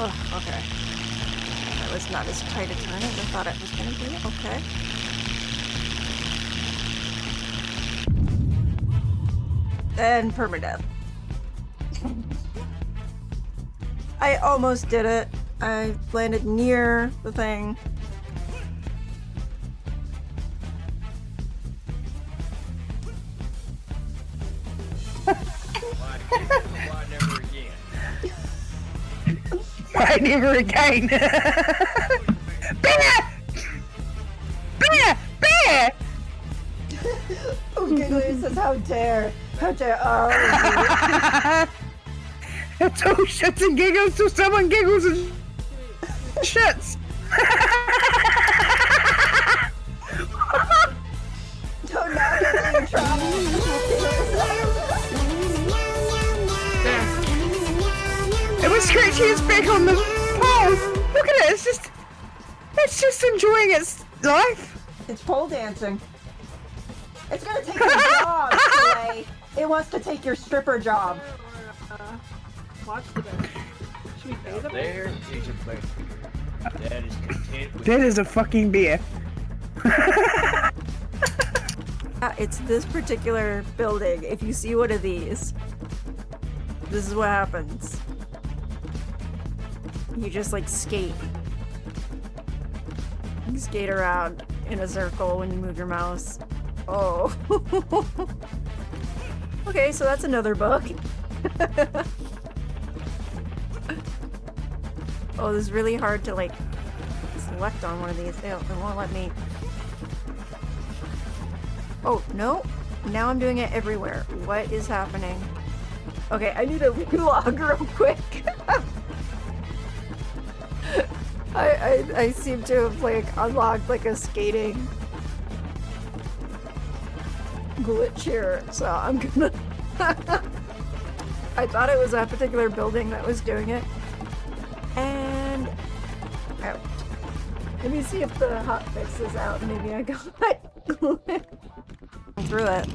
Oh, okay. That was not as tight a turn as I thought it was going to be. Okay. And permadeath. I almost did it. I landed near the thing. Why never again? Bear! Bear! Bear! Oh, Giggly says, how dare! How dare! Oh, It's all shits and giggles till someone giggles and shits. no, now it's in trouble. It was scratching its back on the pole. Look at it. It's just enjoying its life. It's pole dancing. It's gonna take your job, Clay. It wants to take your stripper job. Watch the bear. Should we pay the bear? There is a bear that is content with That is a fucking bear. It's this particular building. If you see one of these, this is what happens. You just like skate. You skate around in a circle when you move your mouse. Oh. Okay, so that's another bug. Oh, this is really hard to like select on one of these. They won't let me. Oh, no. Now I'm doing it everywhere. What is happening? Okay, I need a relog real quick. I seem to have like unlocked like a skating glitch here, so I'm gonna I thought it was that particular building that was doing it. And out. Let me see if the hotfix is out. Maybe I got through it.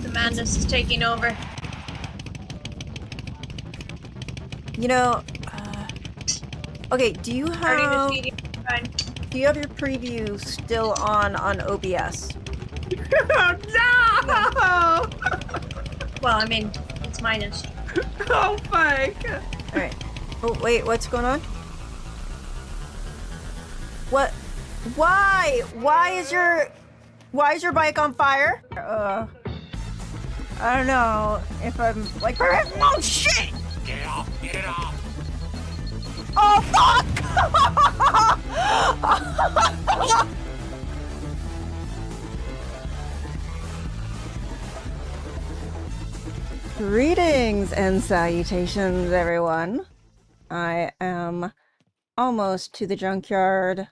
The madness is taking over. You know, okay, do you have your preview still on OBS? No! Well, I mean, it's minus. Oh, fuck. Alright. Oh, wait, what's going on? What? Why? Why is your bike on fire? I don't know if I'm like, oh shit! Get off! Get off! Oh fuck! Greetings and salutations, everyone. I am almost to the junkyard.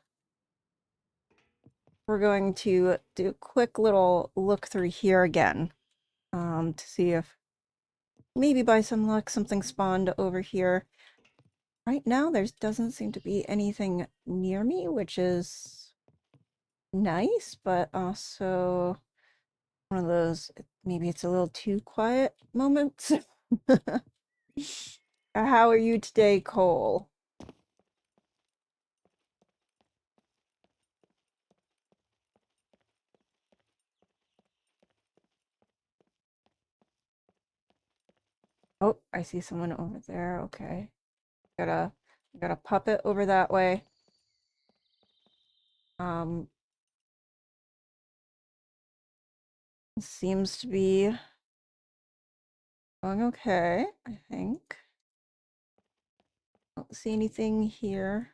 We're going to do a quick little look through here again, to see if maybe by some luck something spawned over here. Right now there doesn't seem to be anything near me, which is nice, but also one of those, maybe it's a little too quiet moments. How are you today, Cole? Oh, I see someone over there. Okay. Got a puppet over that way. Seems to be going okay, I think. Don't see anything here.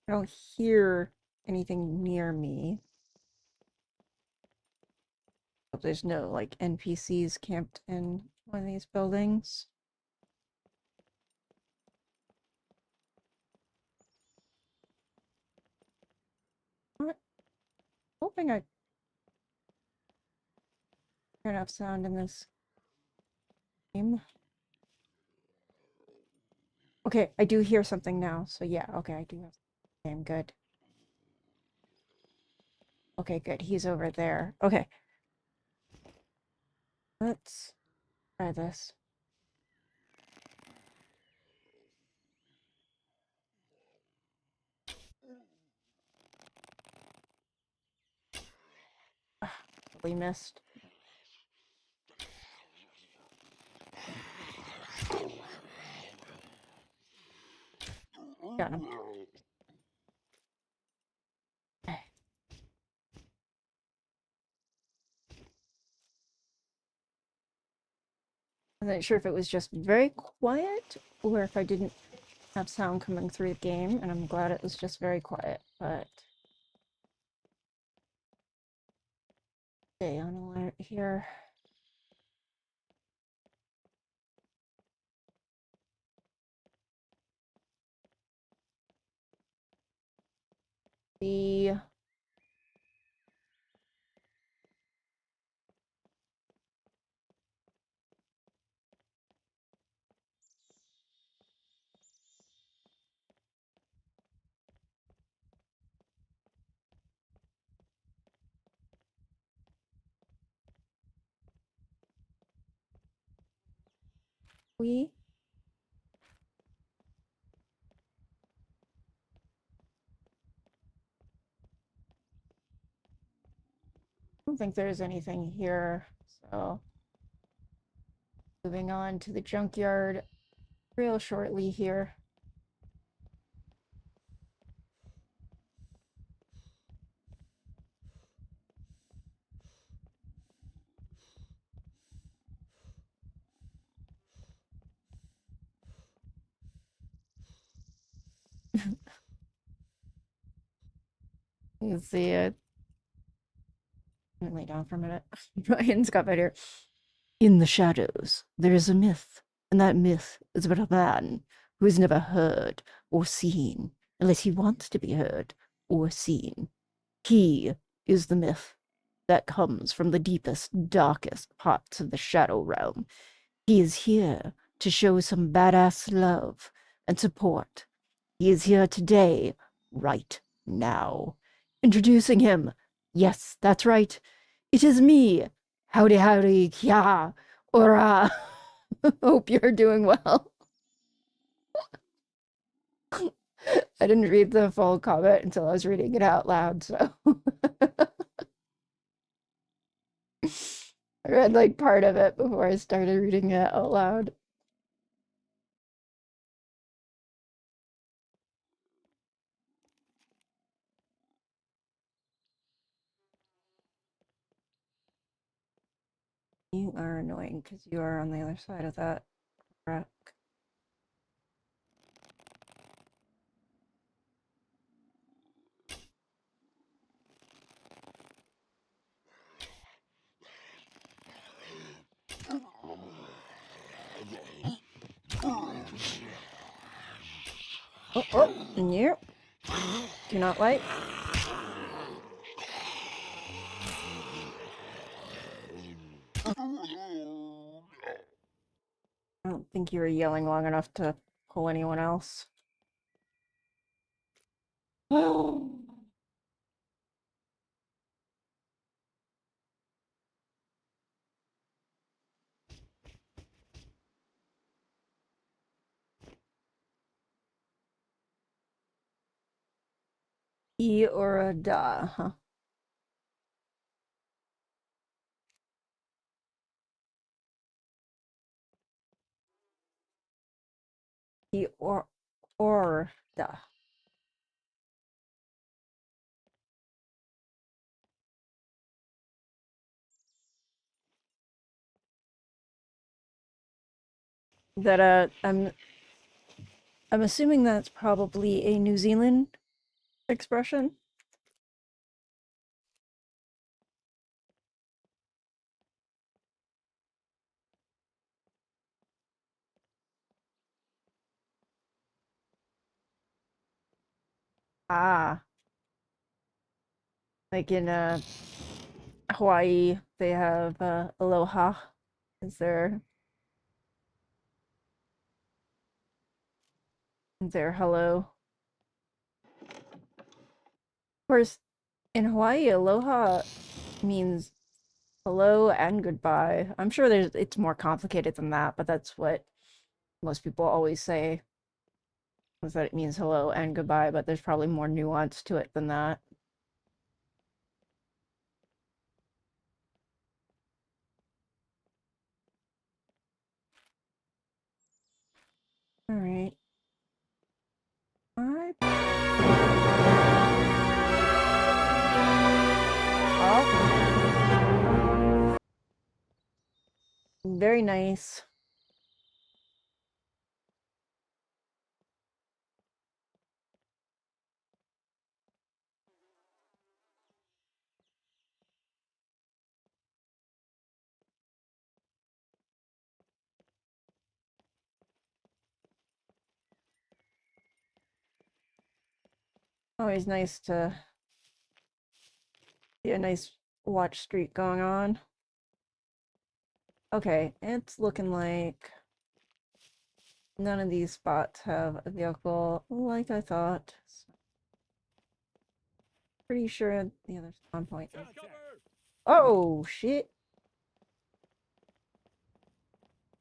I don't hear anything near me. Hope there's no like NPCs camped in one of these buildings. What? Hoping I hear enough sound in this game. Okay, I do hear something now, so yeah, okay, I do have okay, I'm good. Okay, good, he's over there. Okay. Let's try this. We missed. Got him. I wasn't sure if it was just very quiet or if I didn't have sound coming through the game, and I'm glad it was just very quiet, but stay on alert here. The we don't think there's anything here, so moving on to the junkyard real shortly here. You can see it. Let me lay down for a minute. Ryan's got better. In the shadows, there is a myth, and that myth is about a man who is never heard or seen, unless he wants to be heard or seen. He is the myth that comes from the deepest, darkest parts of the shadow realm. He is here to show some badass love and support. He is here today, right now. Introducing him. Yes, that's right. It is me. Howdy, howdy, yeah, ora. Hope you're doing well. I didn't read the full comment until I was reading it out loud, so. I read like part of it before I started reading it out loud. You are annoying because you are on the other side of that rack. Oh, and you do not like. I don't think you were yelling long enough to pull anyone else. E or a da, huh? E or da. That I'm assuming that's probably a New Zealand expression. Ah, like in Hawaii, they have aloha is their hello. Of course, in Hawaii, aloha means hello and goodbye. I'm sure it's more complicated than that, but that's what most people always say, is that it means hello and goodbye, but there's probably more nuance to it than that. All right. I... Oh. Very nice. Always nice to see a nice watch streak going on. Okay, it's looking like none of these spots have a vehicle like I thought. So pretty sure the other spawn point. Oh, shit.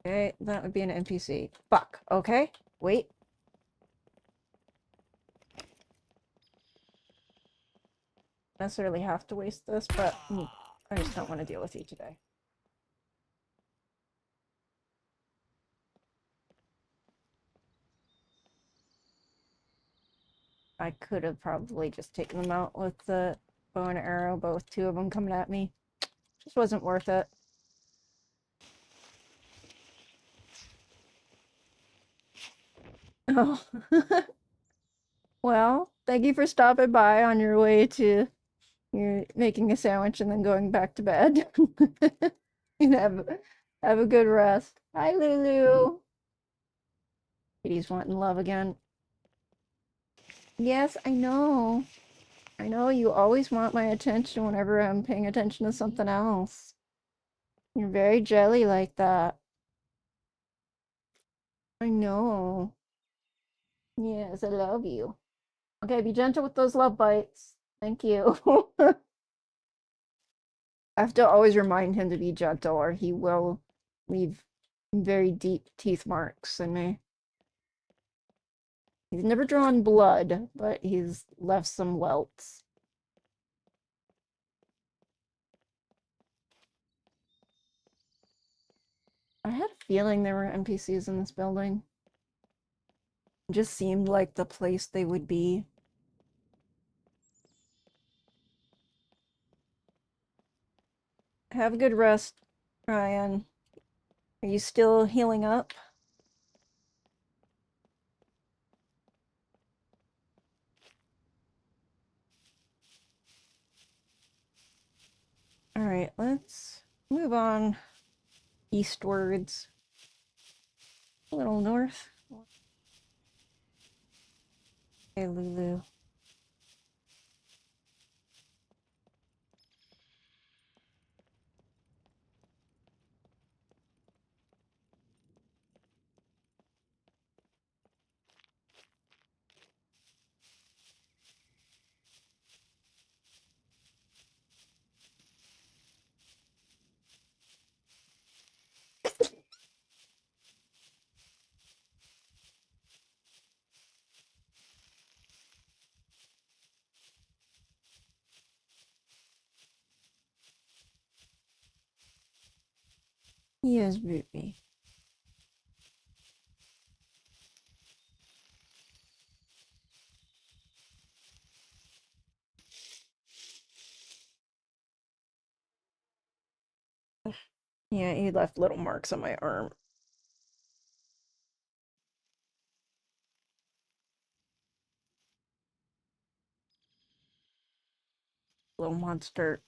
Okay, that would be an NPC. Fuck. Okay, wait. Necessarily have to waste this, but I just don't want to deal with you today. I could have probably just taken them out with the bow and arrow, but with two of them coming at me, just wasn't worth it. Oh. Well, thank you for stopping by on your way to you're making a sandwich and then going back to bed. And have a good rest. Hi, Lulu. Kitty's wanting love again. Yes, I know. I know you always want my attention whenever I'm paying attention to something else. You're very jelly like that. I know. Yes, I love you. Okay, be gentle with those love bites. Thank you. I have to always remind him to be gentle or he will leave very deep teeth marks in me. He's never drawn blood, but he's left some welts. I had a feeling there were NPCs in this building. It just seemed like the place they would be. Have a good rest, Ryan. Are you still healing up? Alright, let's move on eastwards. A little north. Hey, Lulu. Yes, baby. Yeah, he left little marks on my arm. Little monster.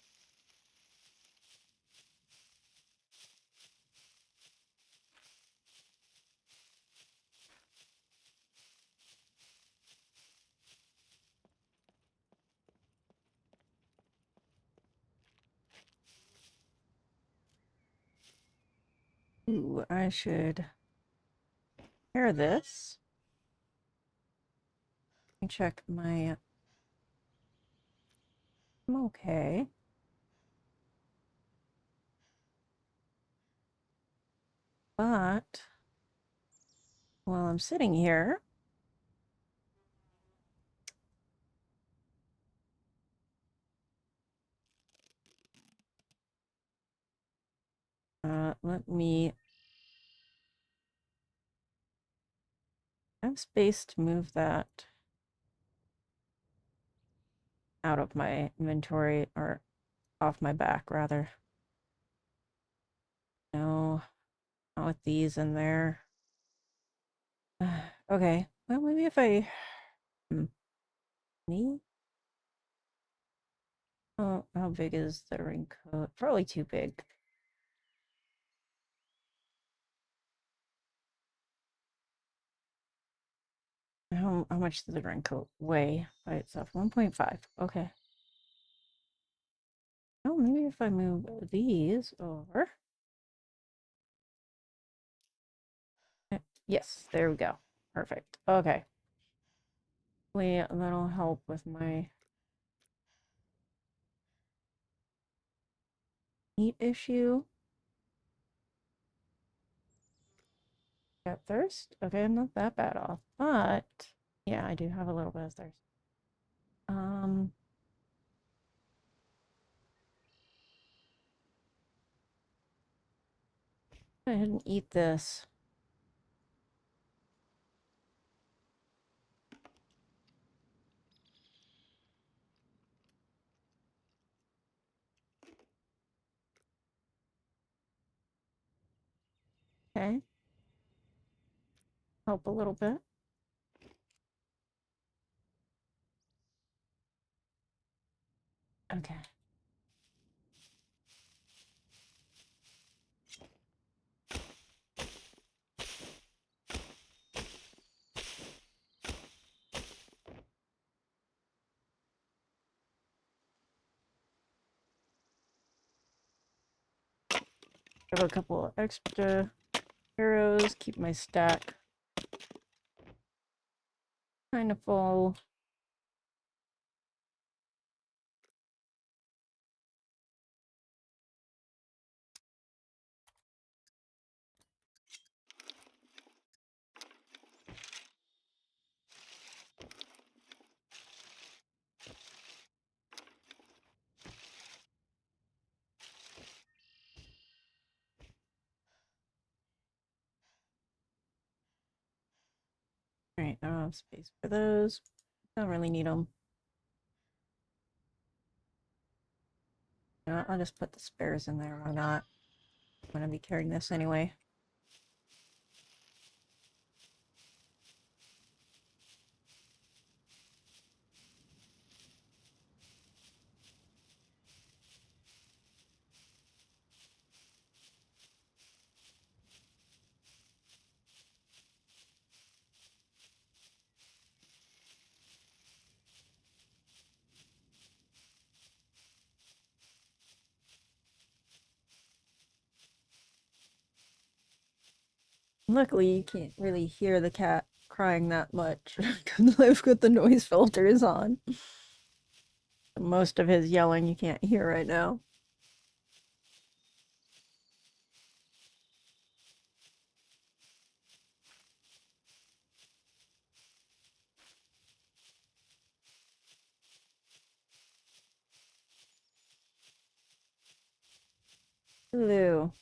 Ooh, I should pair this. Let me check my... I'm okay. But while I'm sitting here, let me have space to move that out of my inventory, or off my back, rather. No, not with these in there. Okay, well, maybe if I... Me? Oh, how big is the raincoat? Probably too big. How much does the raincoat weigh by itself? 1.5. Okay. Oh, maybe if I move these over. Yes, there we go. Perfect. Okay. Hopefully that'll help with my heat issue. Got thirst. Okay, I'm not that bad off, but yeah, I do have a little bit of thirst. Go ahead and eat this. Okay. Help a little bit. Okay. Have a couple extra arrows, keep my stack kind of full. All right, I don't have space for those. Don't really need them. I'll just put the spares in there. Why not? I'm gonna be carrying this anyway. Luckily, you can't really hear the cat crying that much because I've got the noise filters on. Most of his yelling you can't hear right now. Hello.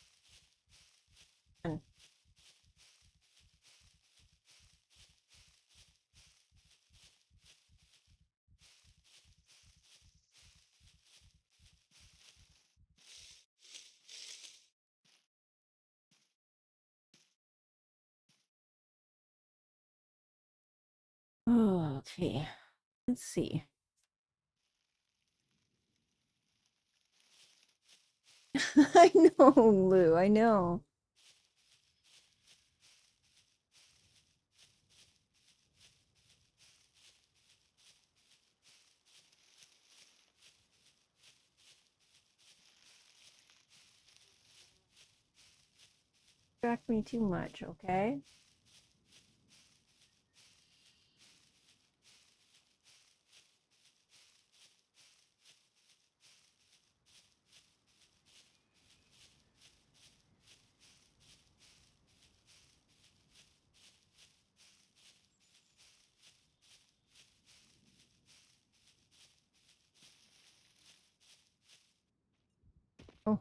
Okay, let's see. I know, Lou, I know. Distract me too much, okay? Oh,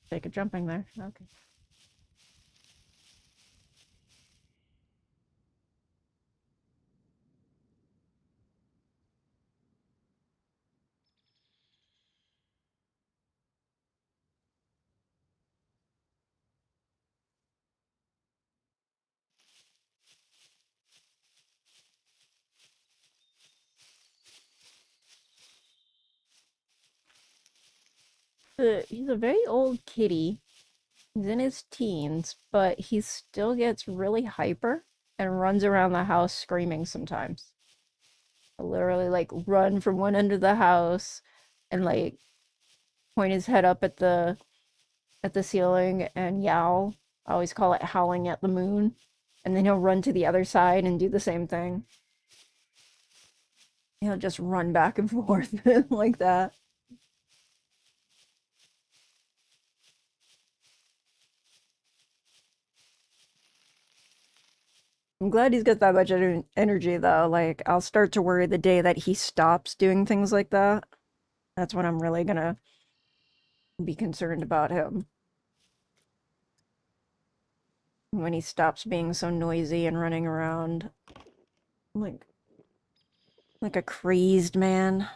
take a jumping there. Okay. He's a very old kitty. He's in his teens, but he still gets really hyper and runs around the house screaming sometimes. He'll literally like run from one end of the house and like point his head up at the ceiling and yowl. I always call it howling at the moon. And then he'll run to the other side and do the same thing. He'll just run back and forth like that. I'm glad he's got that much energy though. Like, I'll start to worry the day that he stops doing things like that. That's when I'm really gonna be concerned about him. When he stops being so noisy and running around like a crazed man.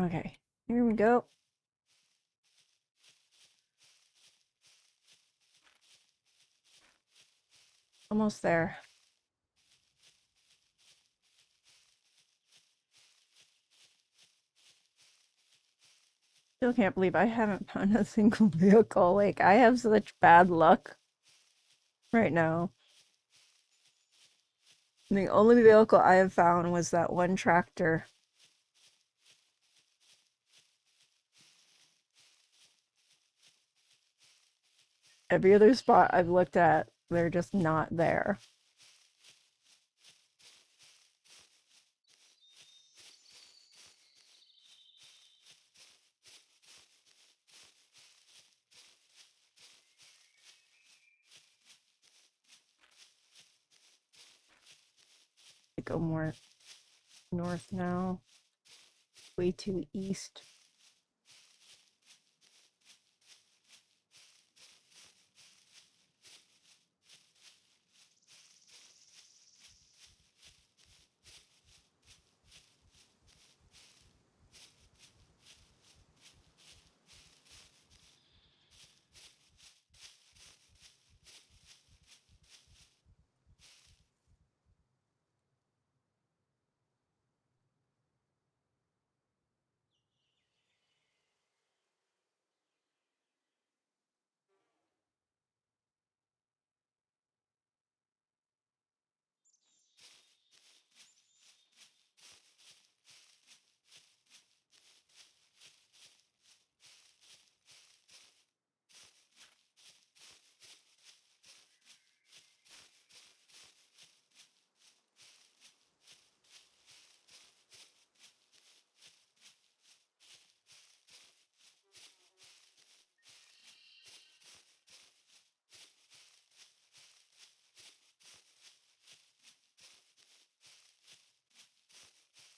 Okay, here we go. Almost there. Still can't believe I haven't found a single vehicle. Like, I have such bad luck right now. The only vehicle I have found was that one tractor. Every other spot I've looked at, they're just not there. I go more north now. Way too east.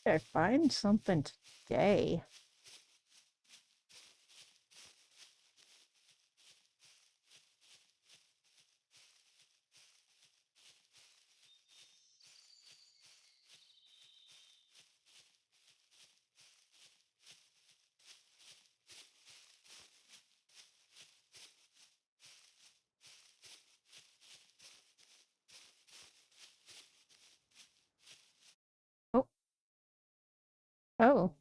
Did I find something today? Oh. Oh.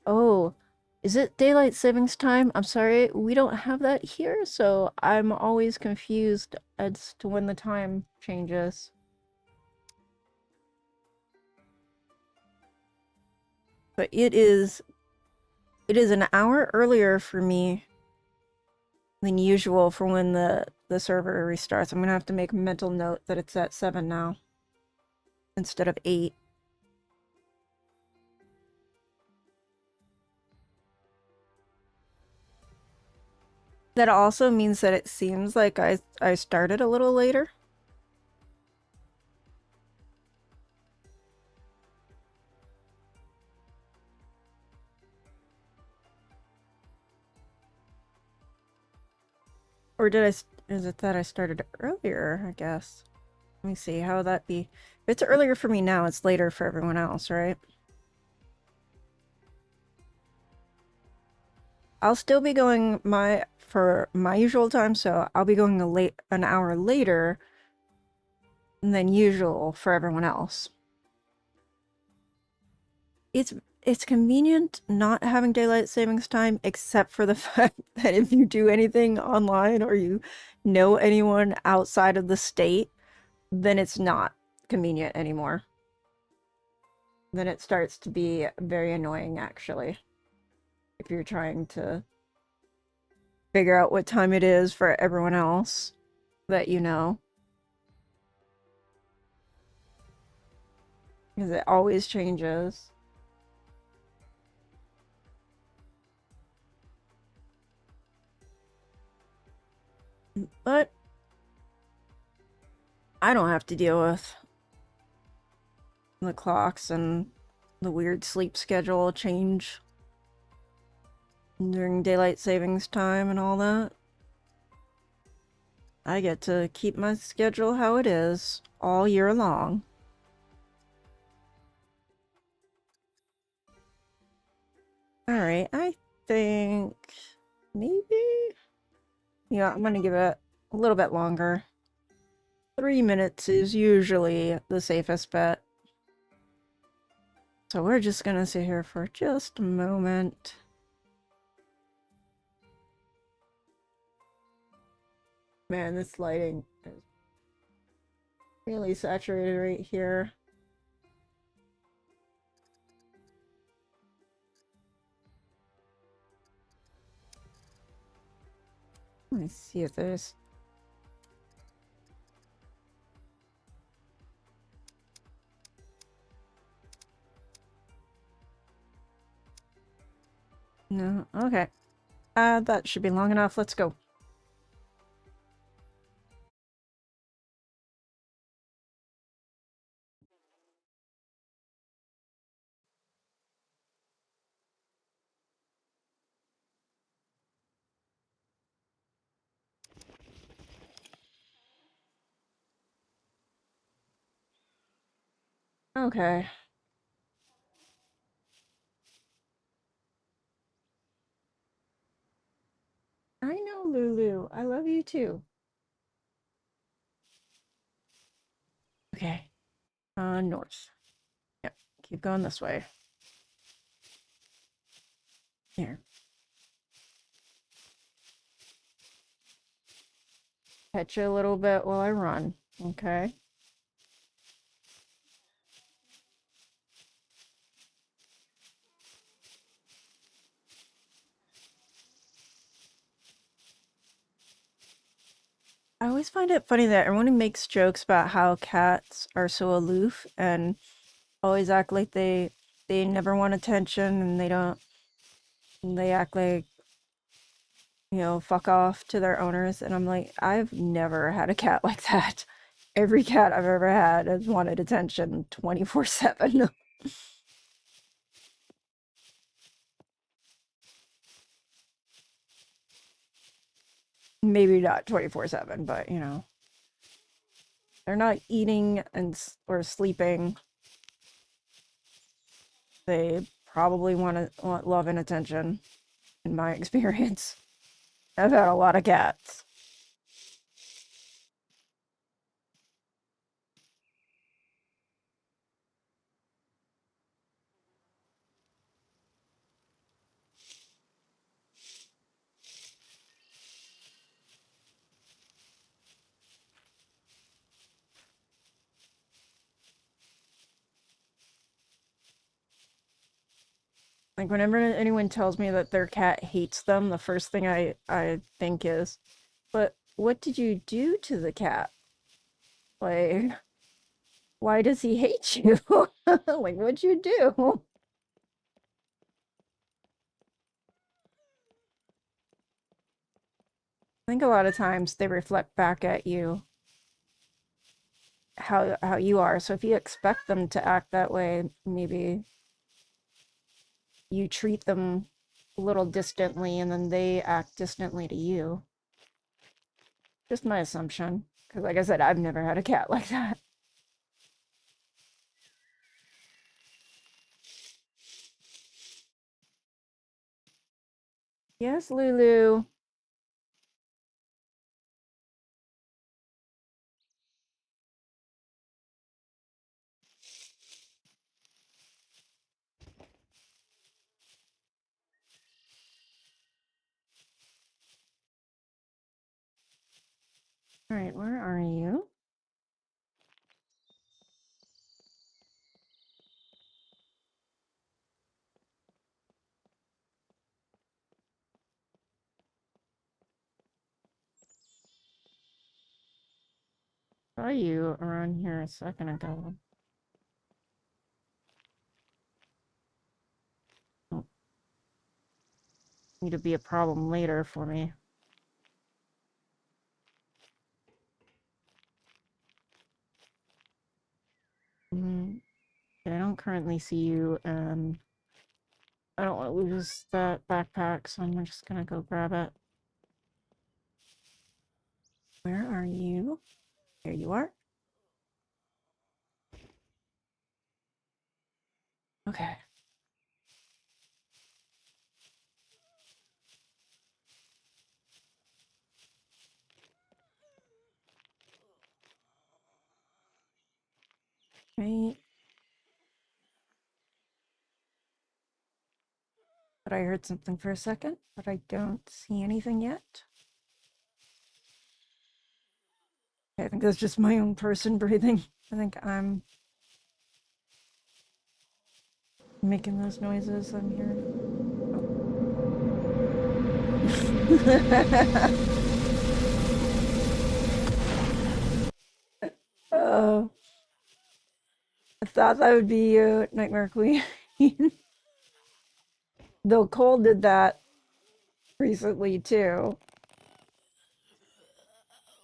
Oh. Is it daylight savings time? I'm sorry, we don't have that here, so I'm always confused as to when the time changes. But it is an hour earlier for me than usual for when the server restarts. I'm gonna have to make a mental note that it's at 7 now instead of 8. That also means that it seems like I started a little later. Or is it that I started earlier, I guess? Let me see, how would that be? If it's earlier for me now, it's later for everyone else, right? I'll still be going for my usual time, so I'll be going an hour later than usual for everyone else. It's convenient not having daylight savings time, except for the fact that if you do anything online or you know anyone outside of the state, then it's not convenient anymore. Then it starts to be very annoying, actually, if you're trying to figure out what time it is for everyone else that you know. Because it always changes. But I don't have to deal with the clocks and the weird sleep schedule change during daylight savings time and all that. I get to keep my schedule how it is all year long. Alright, I think maybe... Yeah, I'm gonna give it a little bit longer. 3 minutes is usually the safest bet. So we're just gonna sit here for just a moment. Man, this lighting is really saturated right here. Let me see if there's... No, okay. That should be long enough. Let's go. Okay. I know, Lulu. I love you too. Okay. North. Yep. Keep going this way. Here. Catch you a little bit while I run. Okay. I always find it funny that everyone makes jokes about how cats are so aloof and always act like they never want attention and they act like, you know, fuck off to their owners. And I'm like, I've never had a cat like that. Every cat I've ever had has wanted attention 24/7. Maybe not 24/7, but you know, they're not eating or sleeping. They probably want love and attention, in my experience. I've had a lot of cats. Like, whenever anyone tells me that their cat hates them, the first thing I think is, but what did you do to the cat? Like, why does he hate you? Like, what'd you do? I think a lot of times they reflect back at you how you are. So if you expect them to act that way, maybe you treat them a little distantly and then they act distantly to you. Just my assumption. Because like I said, I've never had a cat like that. Yes, Lulu. All right, where are you? Saw you around here a second ago. Oh. Need to be a problem later for me. Okay, I don't currently see you, and I don't want to lose that backpack, so I'm just gonna go grab it. Where are you? There you are. Okay. Right. But I heard something for a second, but I don't see anything yet. I think that's just my own person breathing. I think I'm making those noises I'm hearing. Oh. I thought that would be you, Nightmare Queen. Though Cole did that recently too.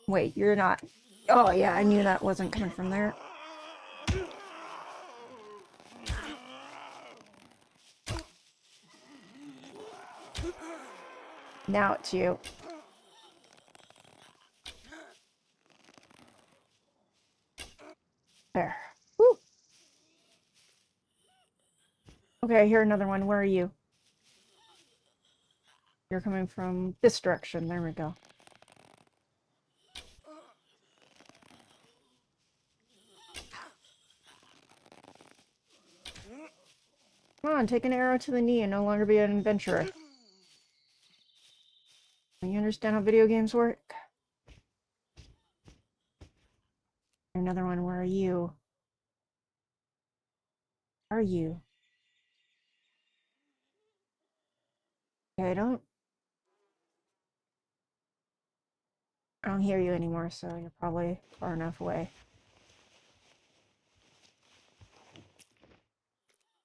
Wait, you're not. Oh yeah, I knew that wasn't coming from there. Now it's you. There. Woo. Okay, I hear another one. Where are you? You're coming from this direction. There we go. Come on, take an arrow to the knee and no longer be an adventurer. You understand how video games work? Another one. Where are you? Are you? Okay, I don't hear you anymore, so you're probably far enough away.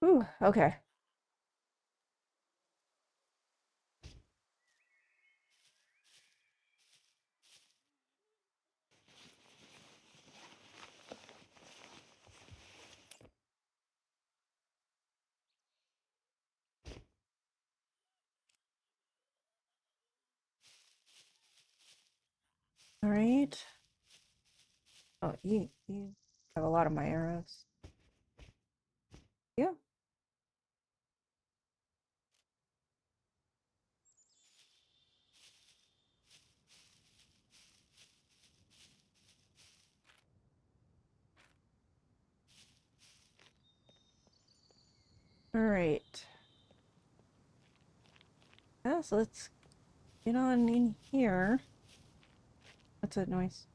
Ooh, okay. All right. Oh, you have a lot of my arrows. Yeah. All right. Yeah, so let's get on in here. What's that noise?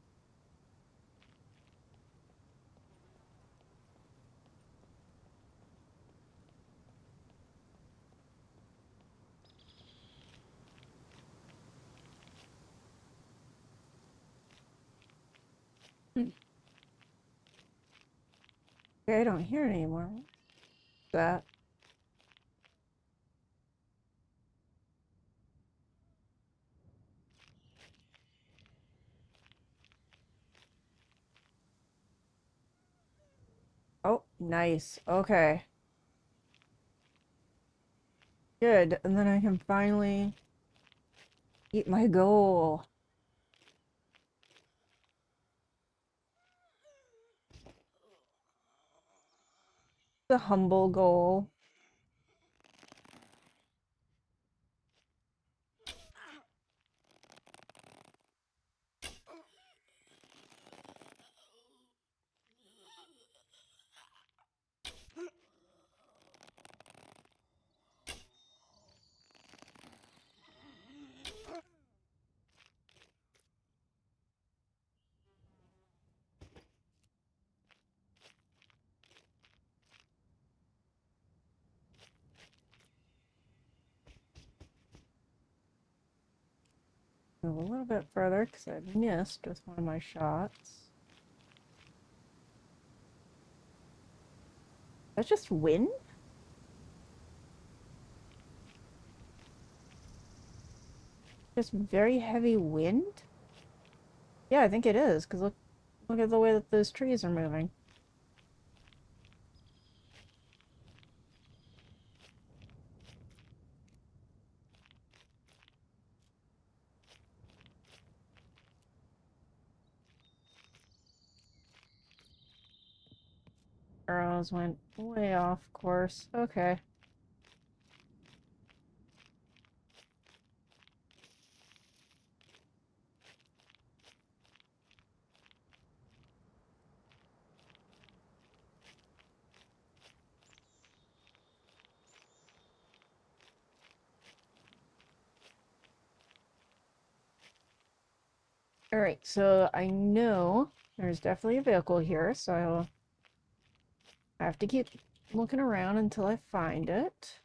Okay, I don't hear it anymore. What's that? Oh, nice. Okay. Good. And then I can finally eat my goal. The humble goal. Move a little bit further because I missed with one of my shots. That's just wind? Just very heavy wind? Yeah, I think it is, because look at the way that those trees are moving. Arrows went way off course. Okay. Alright, so I know there's definitely a vehicle here, so I have to keep looking around until I find it.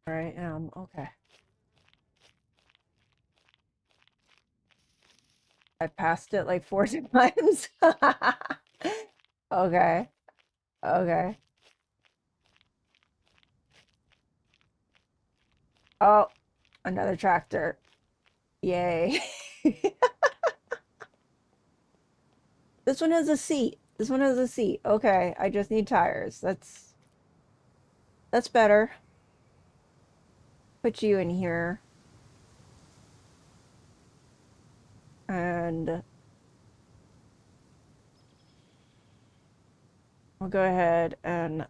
Alright, okay. I passed it like 4 times. Okay. Okay. Oh, another tractor. Yay. This one has a seat. This one has a seat. Okay, I just need tires. That's better. Put you in here. And I'll go ahead and...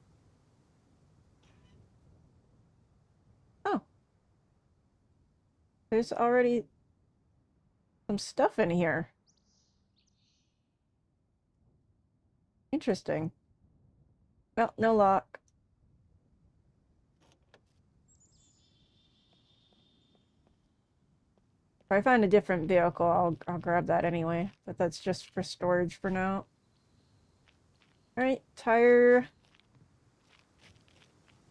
Oh. There's already some stuff in here. Interesting. Well, no lock. If I find a different vehicle, I'll grab that anyway. But that's just for storage for now. Alright, tire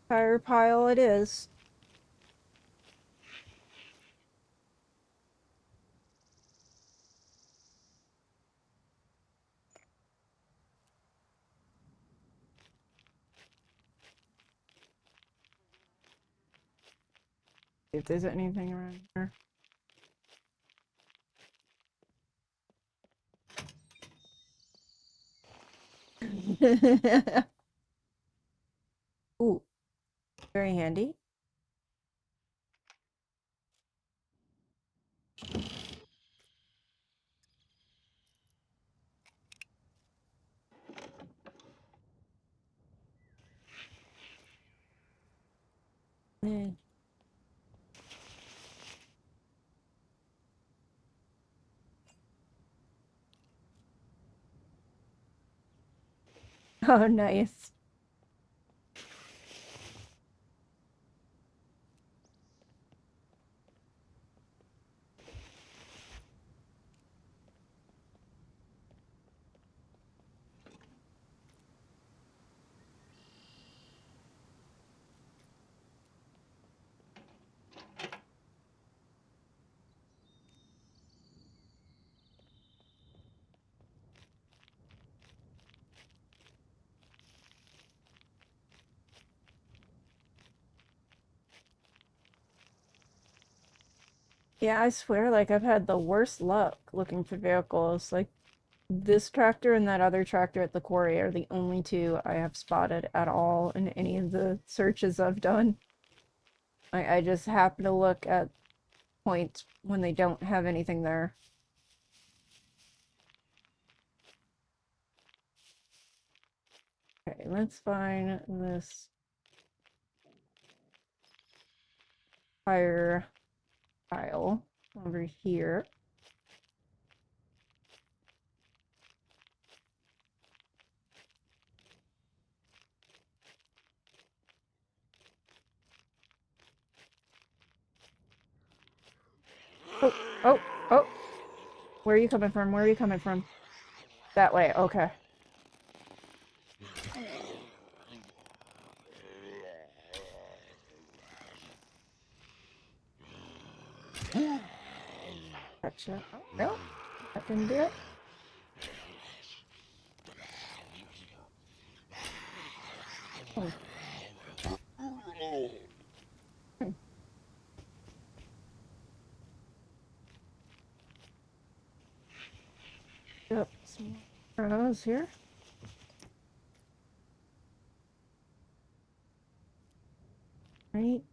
pile it is. If there's anything around here. Ooh, very handy. Eh. Oh, nice. Yeah, I swear, like, I've had the worst luck looking for vehicles. Like, this tractor and that other tractor at the quarry are the only two I have spotted at all in any of the searches I've done. I just happen to look at points when they don't have anything there. Okay, let's find this fire pile over here. Oh, oh, oh! Where are you coming from? Where are you coming from? That way, okay. Gotcha. Oh, no, that didn't do it. Oh. Hmm. Yep, some more arrows here. Right.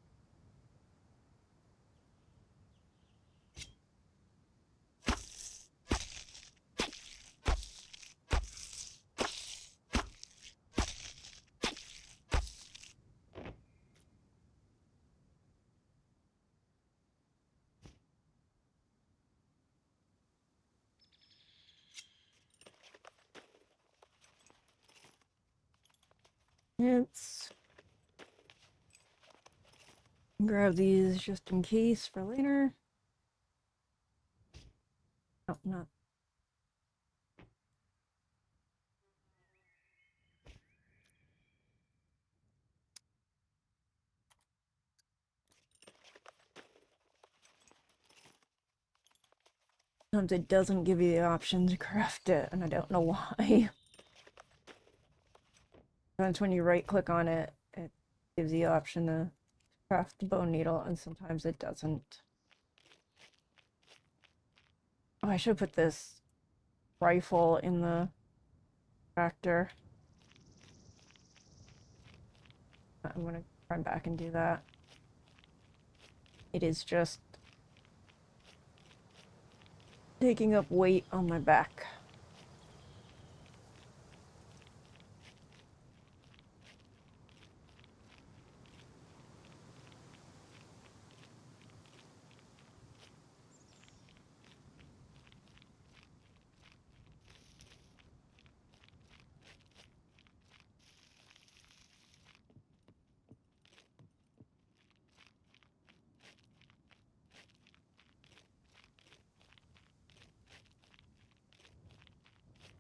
Let's grab these just in case for later. Oh, not. Sometimes it doesn't give you the option to craft it, and I don't know why. Sometimes when you right click on it, it gives you the option to craft the bone needle, and sometimes it doesn't. Oh, I should put this rifle in the tractor. I'm gonna run back and do that. It is just taking up weight on my back.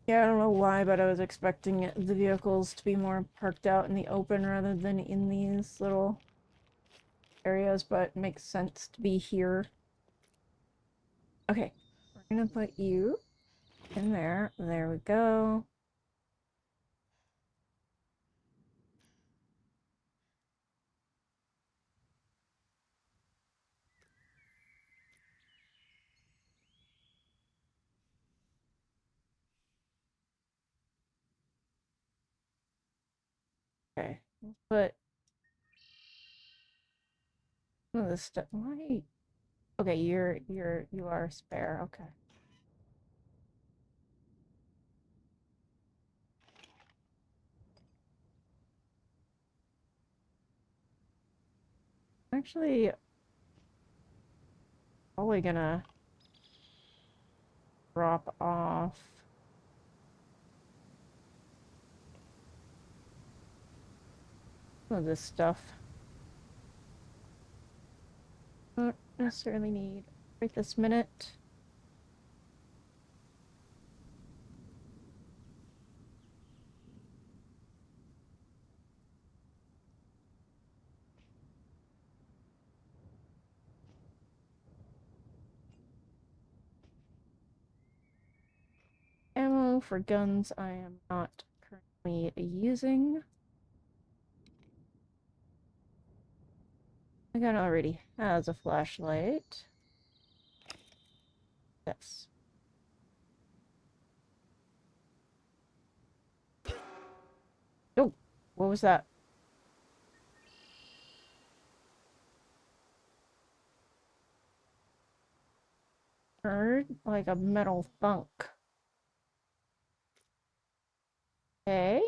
Yeah, I don't know why, but I was expecting the vehicles to be more parked out in the open rather than in these little areas, but it makes sense to be here. Okay, we're gonna put you in there. There we go. Okay, let's put some of this stuff. Why? Okay, you are spare. Okay. Actually, probably gonna drop off some of this stuff. Don't necessarily need right this minute. Ammo for guns I am not currently using. My gun already has a flashlight. Yes. Oh, what was that? Heard like a metal thunk. Okay.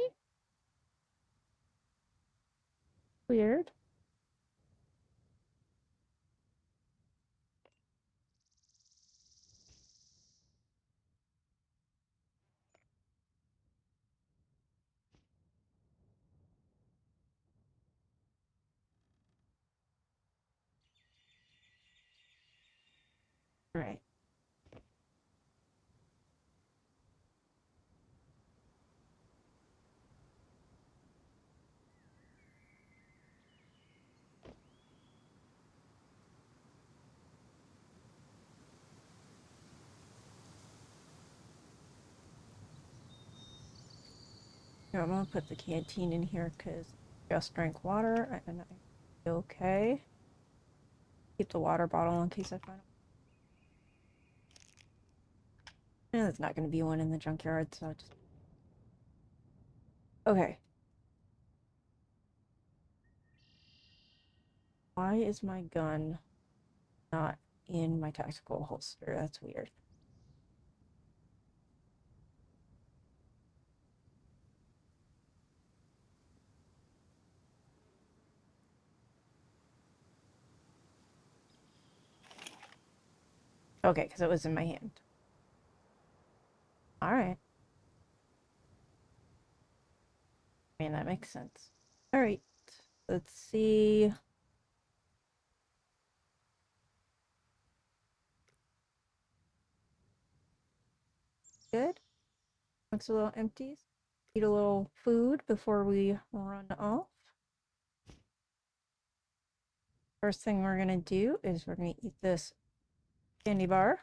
Weird. Right. Here, I'm gonna put the canteen in here because just drank water and I'm okay. Keep the water bottle in case I find it. There's not gonna be one in the junkyard, so just okay. Why is my gun not in my tactical holster? That's weird. Okay, because it was in my hand. All right. I mean, that makes sense. All right. Let's see. Good. Looks a little empty. Eat a little food before we run off. First thing we're gonna do is we're gonna eat this candy bar.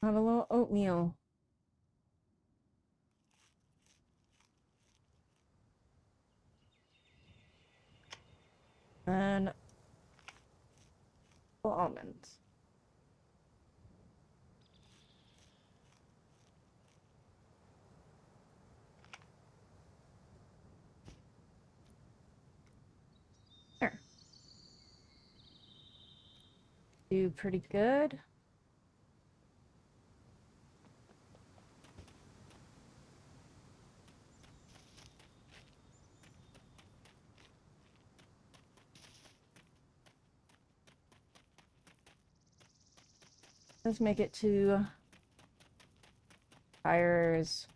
Have a little oatmeal. And almonds. There. Do pretty good. Let's make it to tires.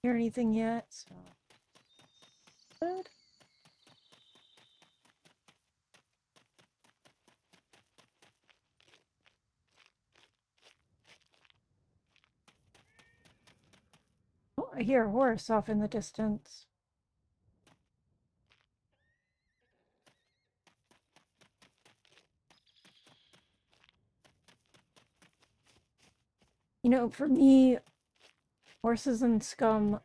Hear anything yet? So good. Oh, I hear a horse off in the distance. You know, for me, horses and scum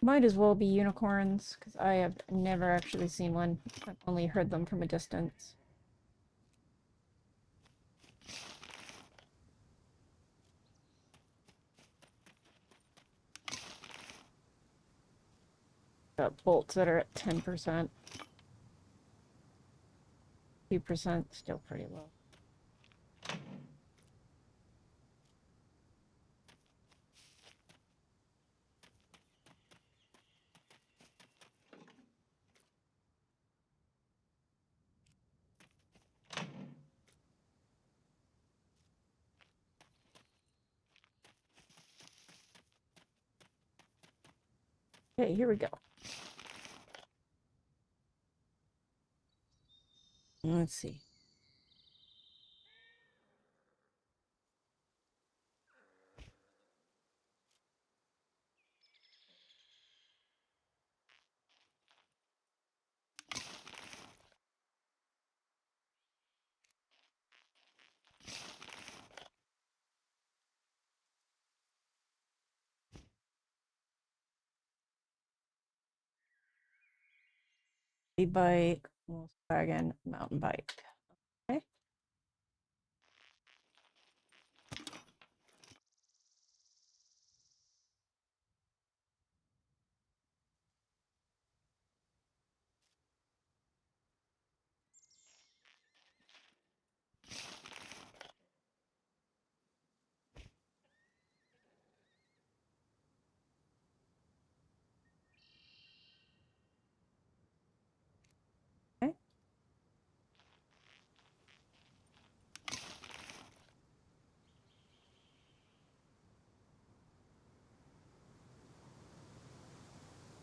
might as well be unicorns, because I have never actually seen one. I've only heard them from a distance. Got bolts that are at 10%. 2% still pretty low. Okay, here we go. Let's see. E-bike, Volkswagen, mountain bike. Okay. Okay.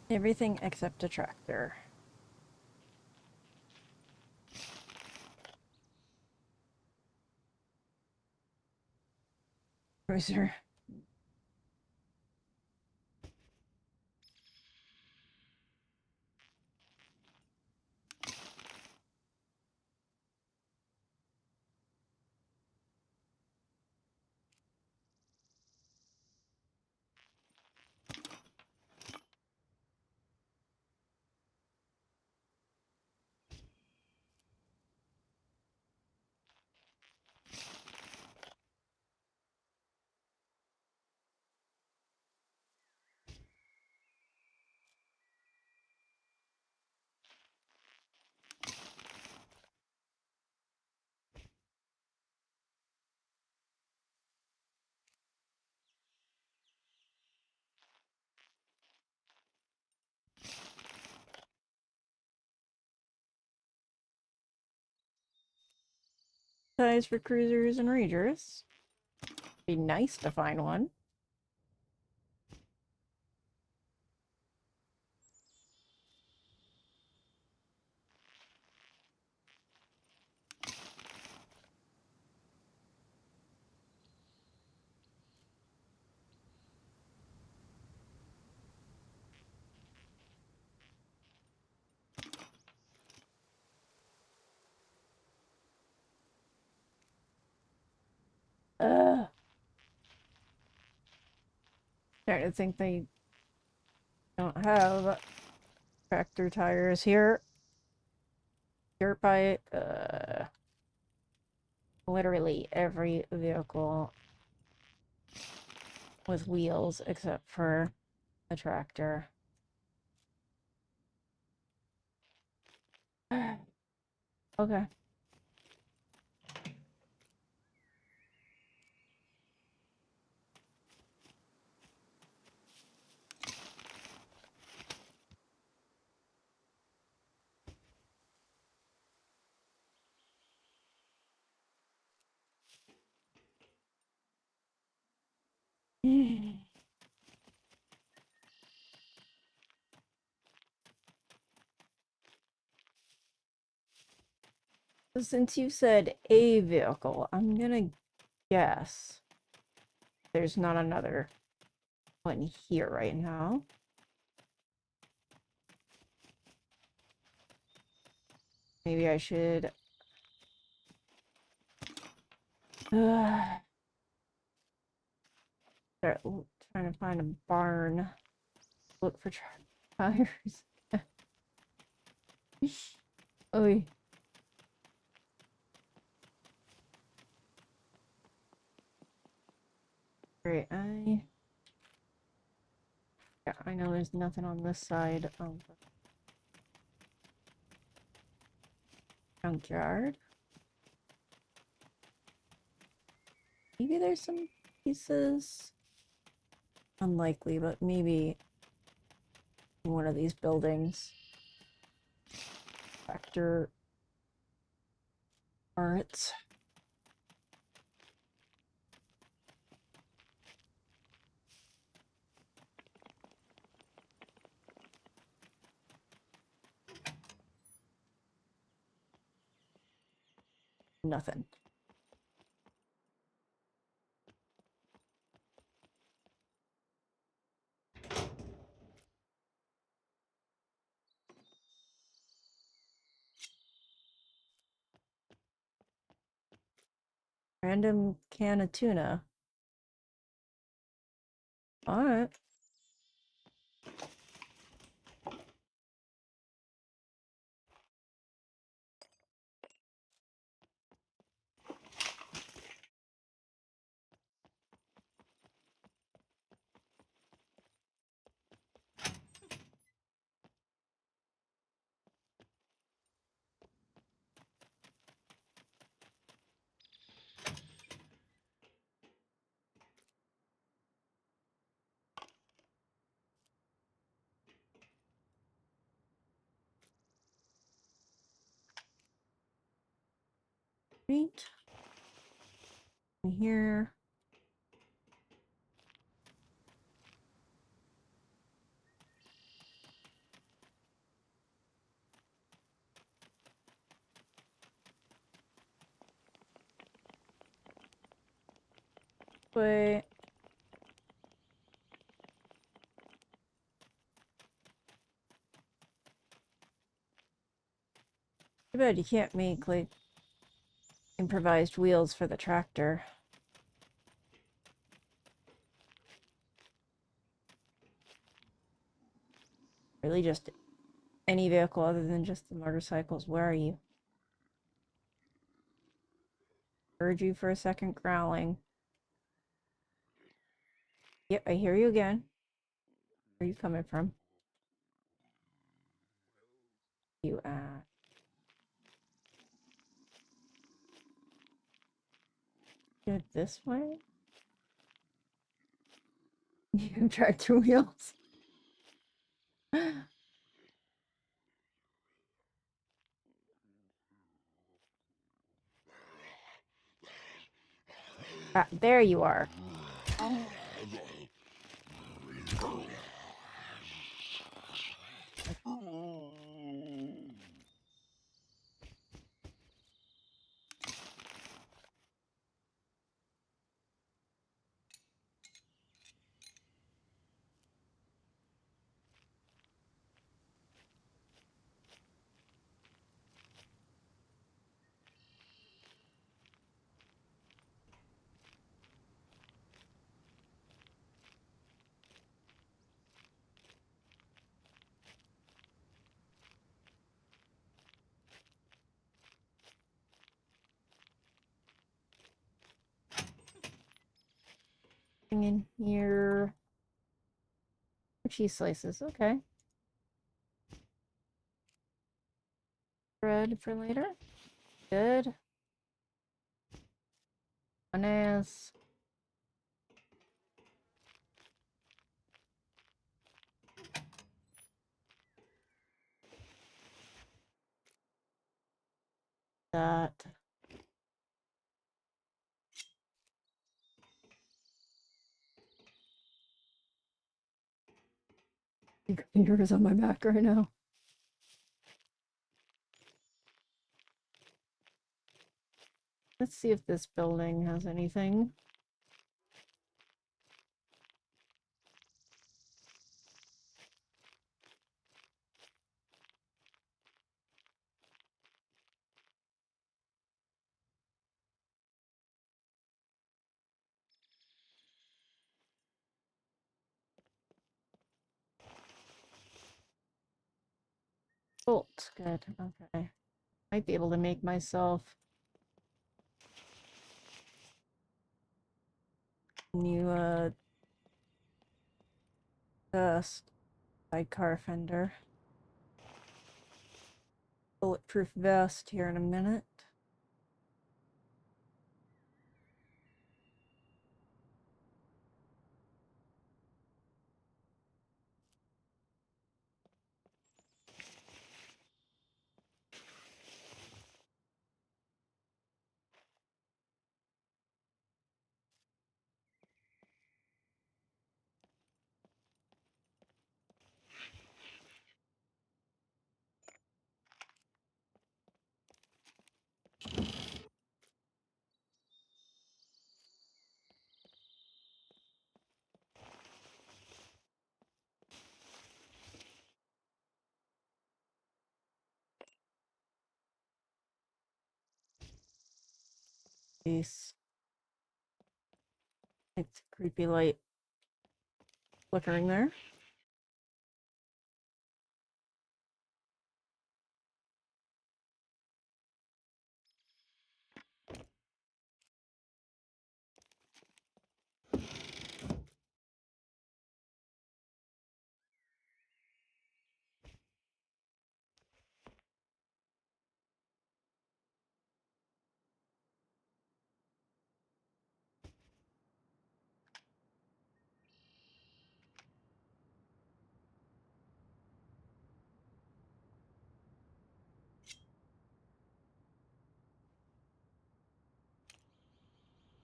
Everything except a tractor. Cruiser. Size for cruisers and ragers. Be nice to find one. Starting to think they don't have tractor tires here. Dirt bike, literally every vehicle with wheels except for the tractor. Okay. Since you said a vehicle, I'm gonna guess there's not another one here right now. Maybe I should start trying to find a barn. Look for tires. Oh, great. Yeah, I know there's nothing on this side of the junkyard. Maybe there's some pieces. Unlikely, but maybe in one of these buildings. Tractor parts. Nothing. Random can of tuna. Alright. Right. Here. way. Too bad you can't make, like, improvised wheels for the tractor. Really just any vehicle other than just the motorcycles. Where are you? Heard you for a second growling. Yep, I hear you again. Where are you coming from? You Good this way? You tractor wheels. Ah, there you are. In here. Cheese slices, okay. Bread for later. Good. Bananas. That. The computer is on my back right now. Let's see if this building has anything. Bolt, good, okay. Might be able to make myself new dust sidecar fender. Bulletproof vest here in a minute. Peace. It's a creepy light flickering there.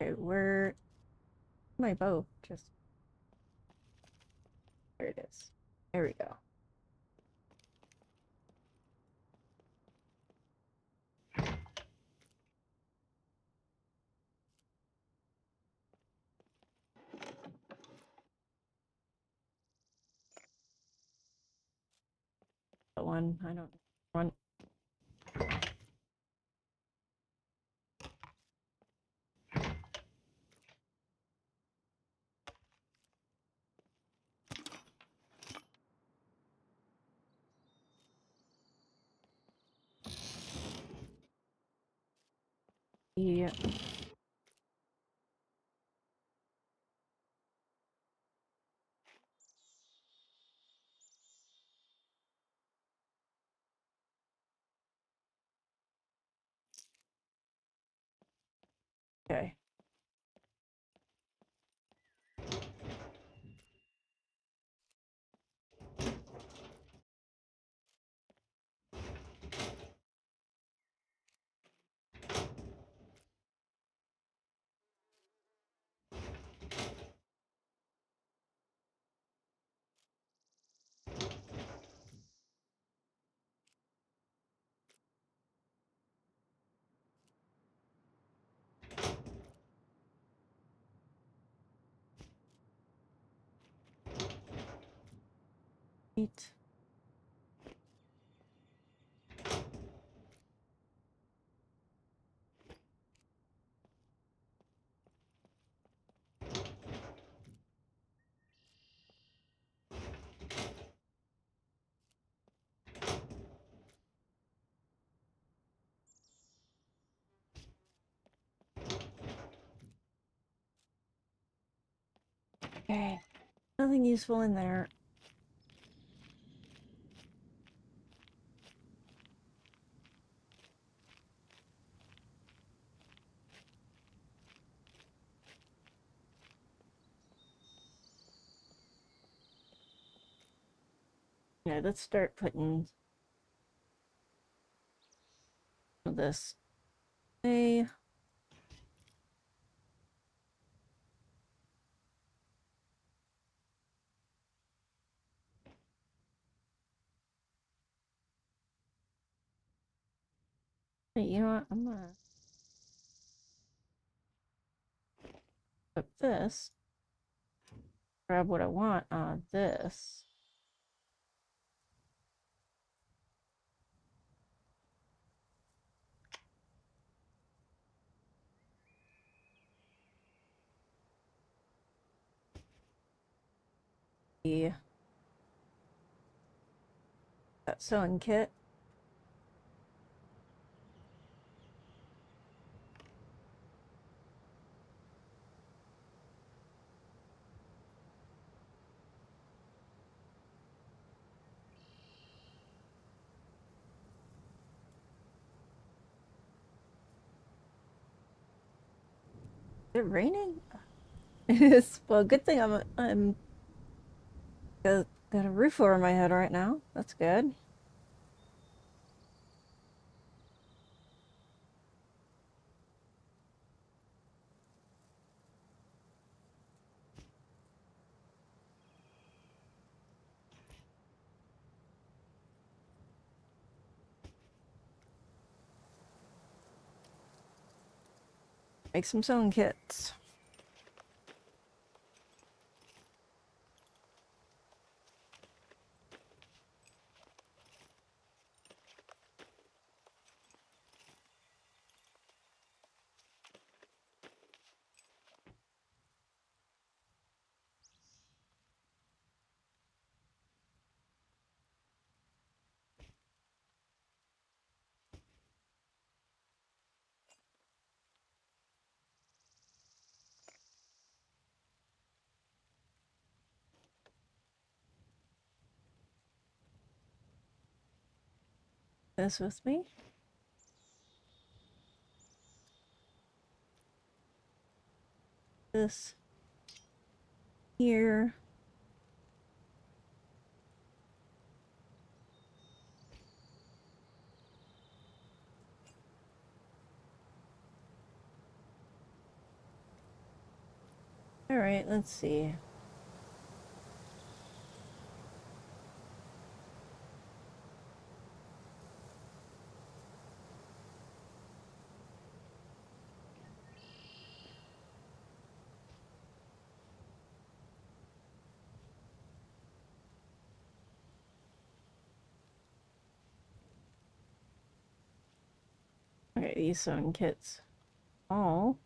Okay, where my bow? Just there it is. There we go. one. I don't run. Yeah. Okay. Eat. Okay. Nothing useful in there. Yeah, let's start putting this away. Hey, you know what? I'm gonna put this. Grab what I want on this. Yeah. That sewing kit. Is it raining? It is. Well, good thing I'm got a roof over my head right now. That's good. Make some sewing kits. This with me. This here. All right, let's see. Okay, these sewing kits all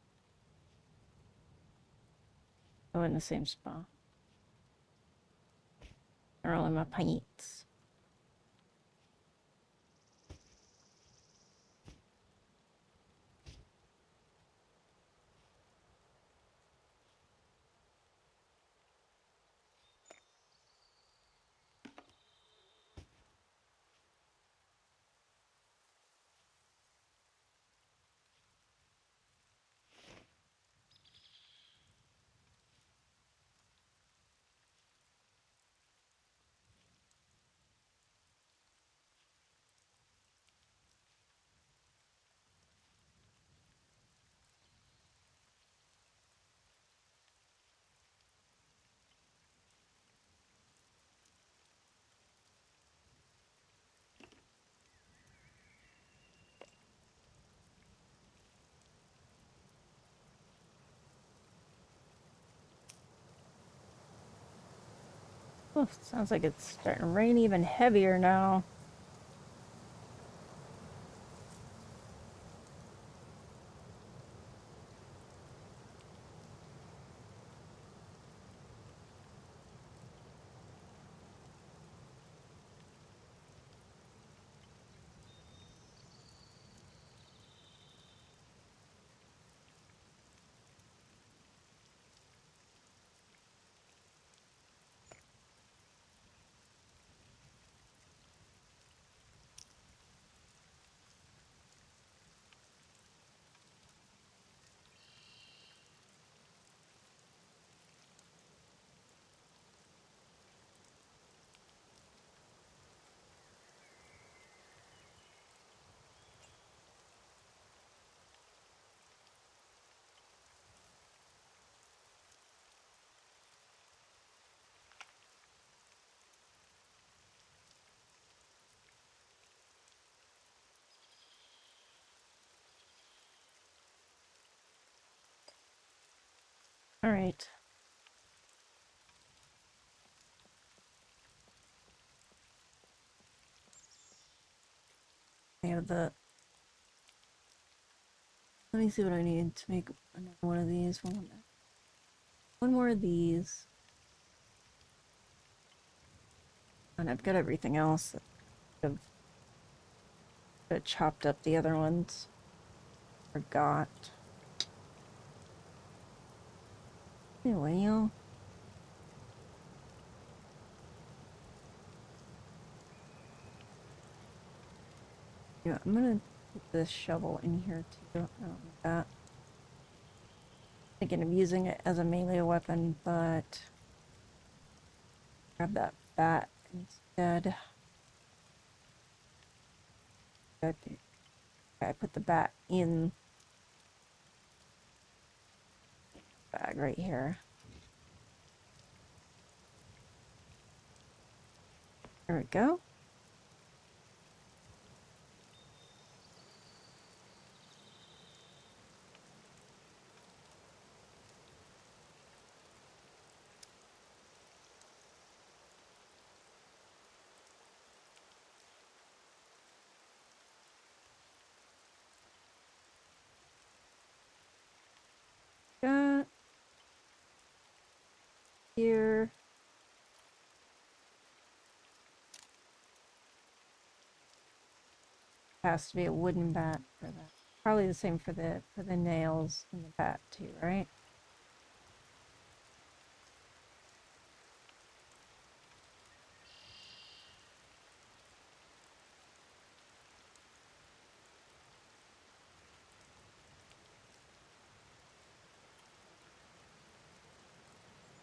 go in the same spot. They're all in my pants. Oh, sounds like it's starting to rain even heavier now. All right. I have the. Let me see what I need to make another one of these. One more of these. And I've got everything else. I've chopped up the other ones. Forgot. Anyway, yeah, I'm gonna put this shovel in here too. I don't need that. Thinking of using it as a melee weapon, but grab that bat instead. I put the bat in the bag right here. There we go. Got here. Has to be a wooden bat for that. Probably the same for the nails and the bat too, right?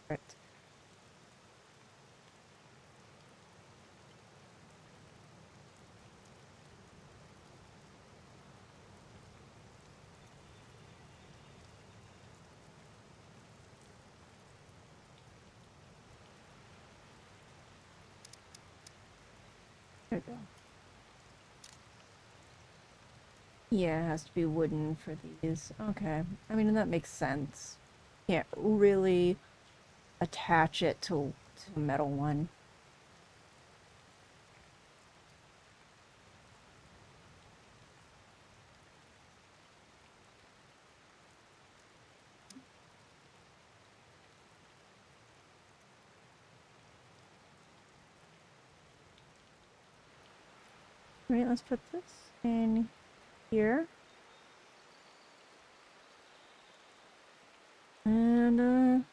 Right. There we go. Yeah, it has to be wooden for these. Okay. I mean, that makes sense. Can't really attach it to a metal one. Right, let's put this in here. And,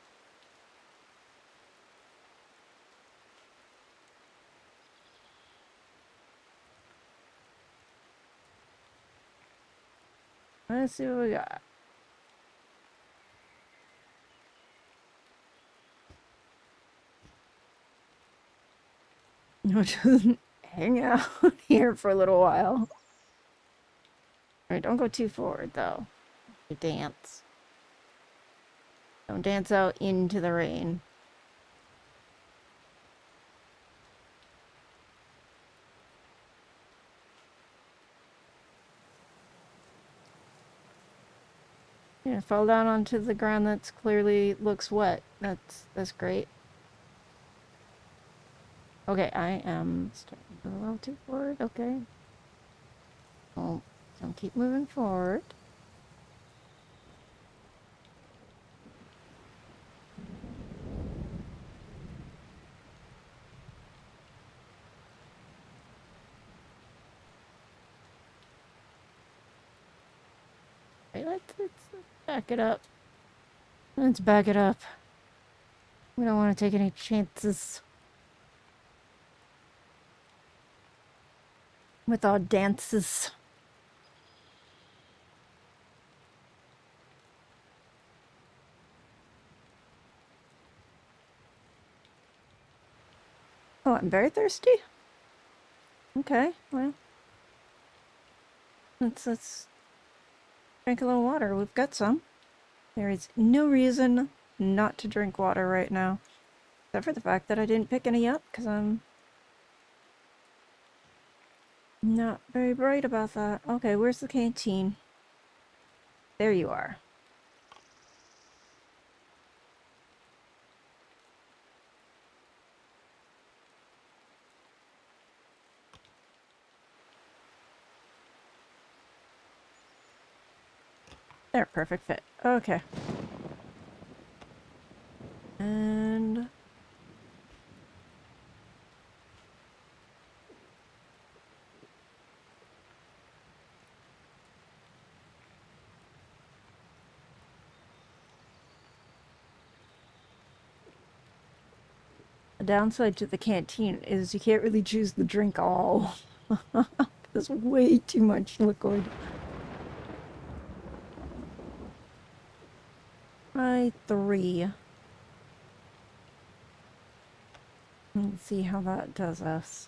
let's see what we got. No, just hang out here for a little while. Alright, don't go too forward, though. You dance. Don't dance out into the rain. Yeah, fall down onto the ground that's clearly looks wet. That's great. Okay, I am starting to go a little too forward. Okay. Oh, don't keep moving forward. Right, let's back it up. Let's back it up. We don't want to take any chances with our dances. Oh, I'm very thirsty? Okay, well. Let's drink a little water. We've got some. There is no reason not to drink water right now. Except for the fact that I didn't pick any up, because I'm not very bright about that. Okay, where's the canteen? There you are. There, perfect fit. Okay. And... the downside to the canteen is you can't really choose the drink all. There's way too much liquid. Try 3. Let's see how that does us.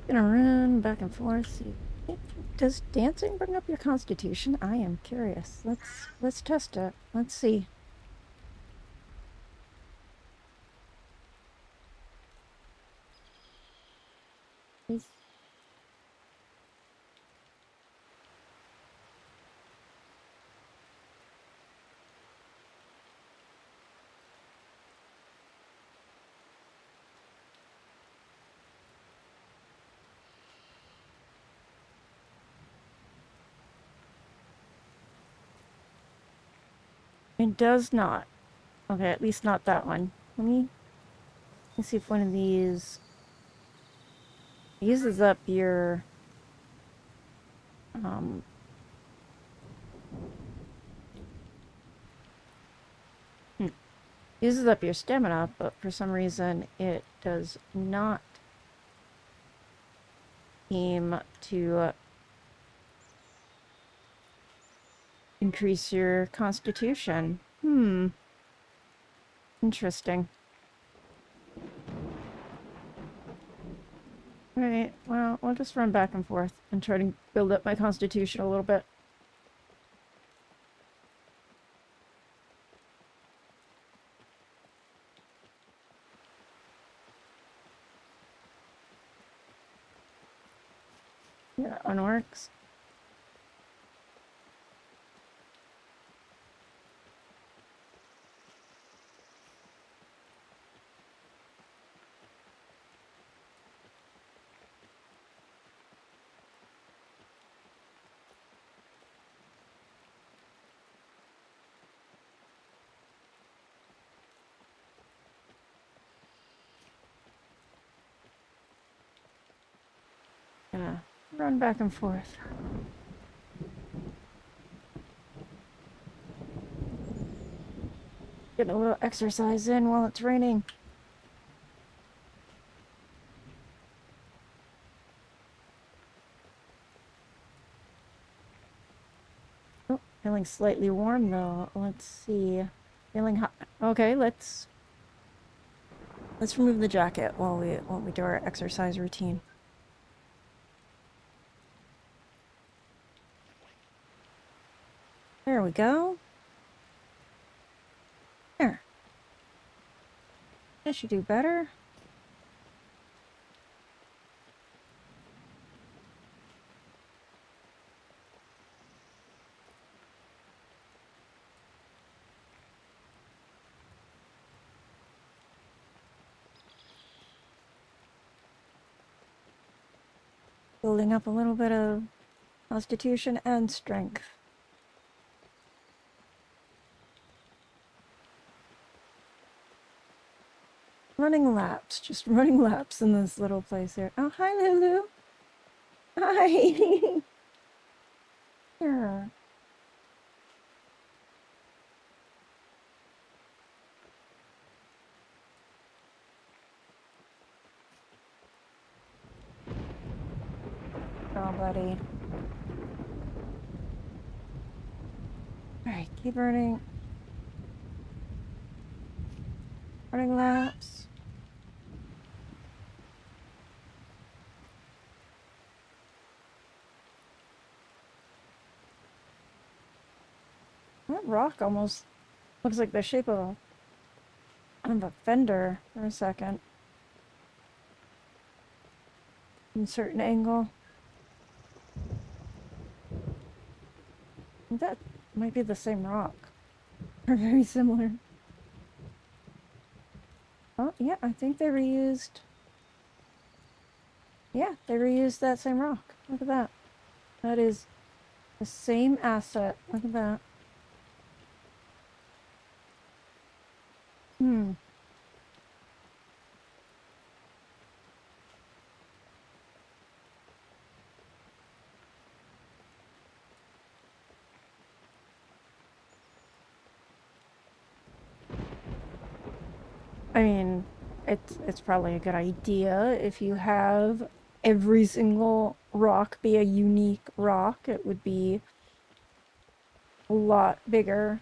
Gonna run back and forth. See, does dancing bring up your constitution? I am curious. Let's test it. Let's see. Please. It does not. Okay, at least not that one. Let me see if one of these uses up your uses up your stamina, but for some reason it does not seem to increase your constitution. Interesting. Alright, well, I'll just run back and forth and try to build up my constitution a little bit. Yeah, that one works. Gonna run back and forth. Getting a little exercise in while it's raining. Oh, feeling slightly warm though. Let's see. Feeling hot. Okay, let's remove the jacket while we do our exercise routine. There we go. There. That should do better. Building up a little bit of constitution and strength. Running laps, just running laps in this little place here. Oh, hi, Lulu. Hi. Yeah. Oh, buddy. Alright, keep running. Running laps. That rock almost looks like the shape of a fender for a second. In a certain angle. That might be the same rock. Or very similar. Oh, yeah, I think they reused... Yeah, they reused that same rock. Look at that. That is the same asset. Look at that. Hmm. I mean, it's probably a good idea if you have every single rock be a unique rock. It would be a lot bigger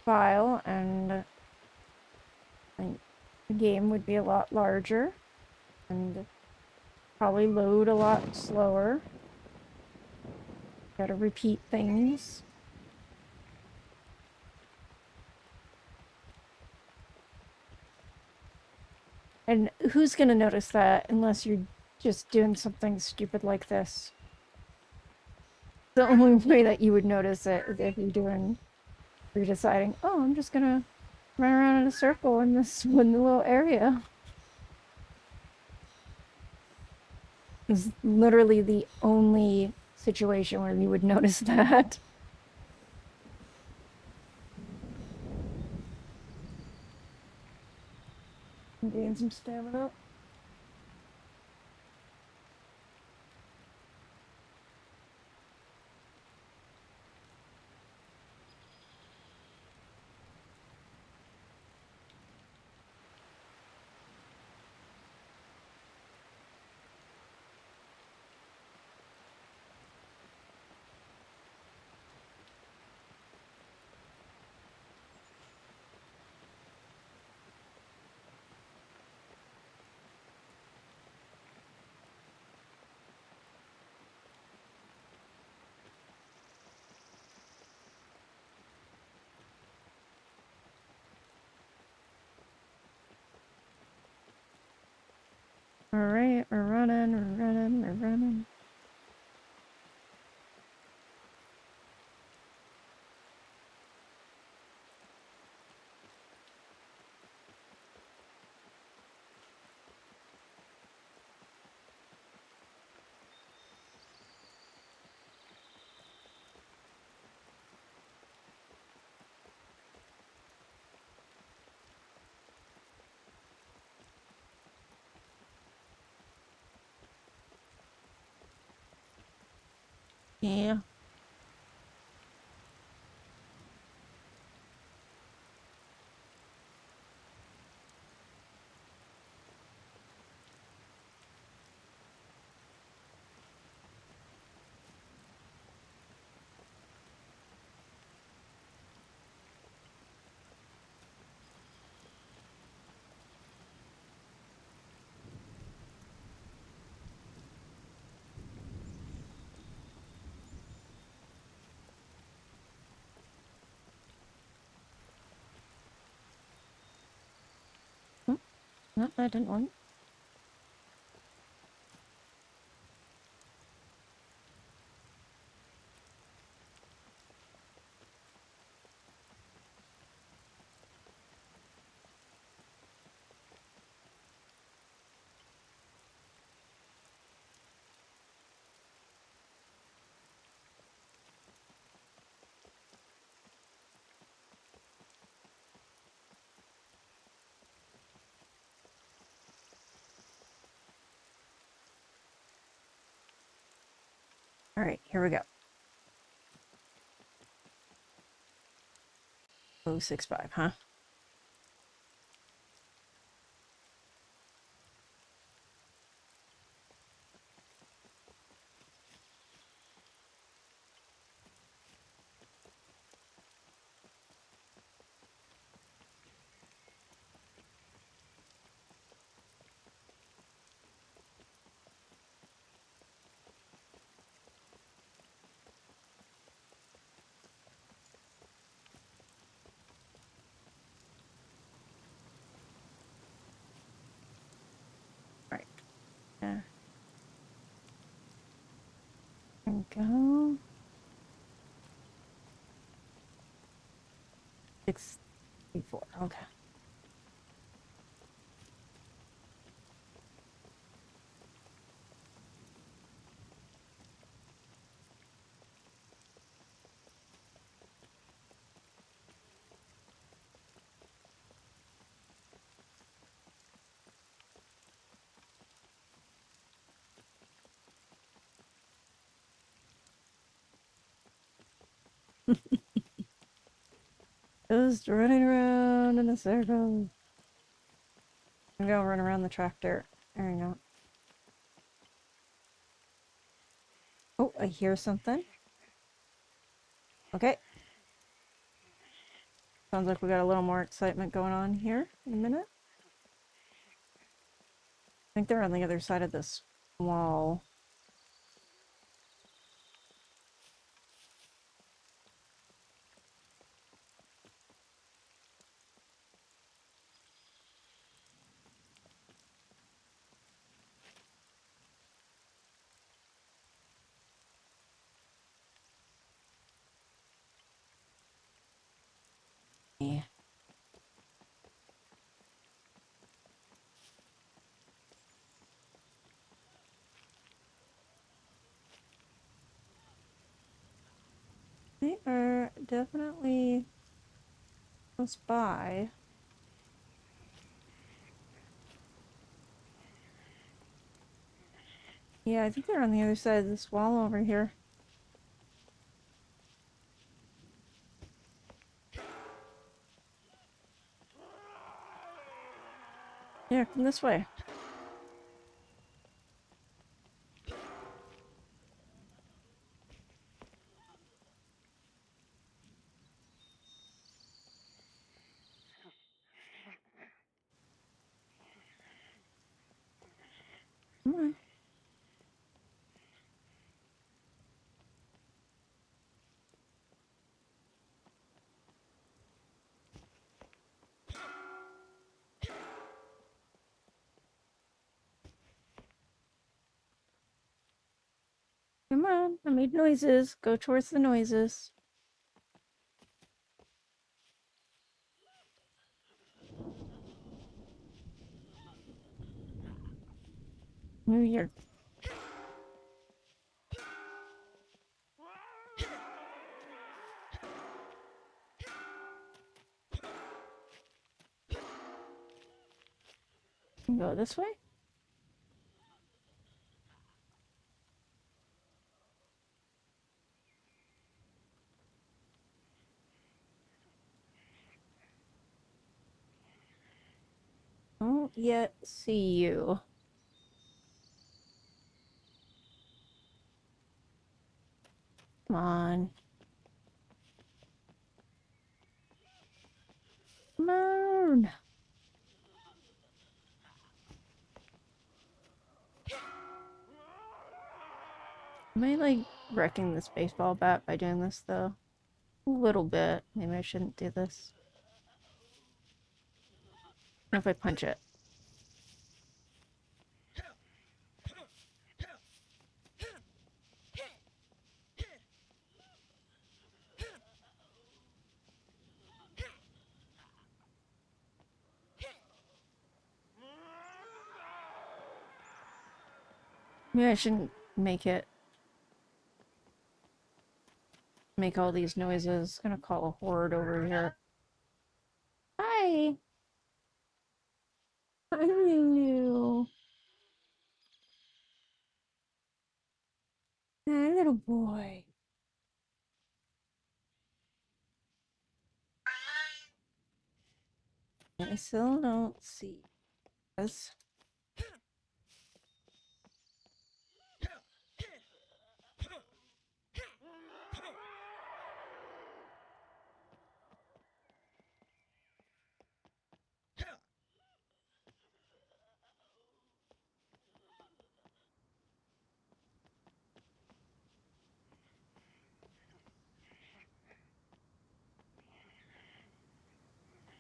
file, and like, the game would be a lot larger and probably load a lot slower. Gotta repeat things. And who's gonna notice that unless you're just doing something stupid like this? The only way that you would notice it is if you're deciding, oh, I'm just gonna run around in a circle in this one little area. It's literally the only situation where you would notice that. Gain some stamina. Alright, we're running. Yeah. Oh, no, that didn't work. Alright, here we go. 065, huh? Alright. There we go. 64, okay. Just running around in a circle. I'm gonna run around the tractor. There we go. Oh, I hear something. Okay. Sounds like we got a little more excitement going on here in a minute. I think they're on the other side of this wall. Yeah. They are definitely close by. Yeah, I think they're on the other side of this wall over here. Yeah, come this way. Come on. Come on, I made noises. Go towards the noises. Move your... Go this way? Don't yet see you. Come on. Come on. Am I like wrecking this baseball bat by doing this though? A little bit. Maybe I shouldn't do this. What if I punch it? Maybe I shouldn't make all these noises. Gonna call a horde over here. Hi! Hi, Lulu. Hi, little boy. I still don't see this.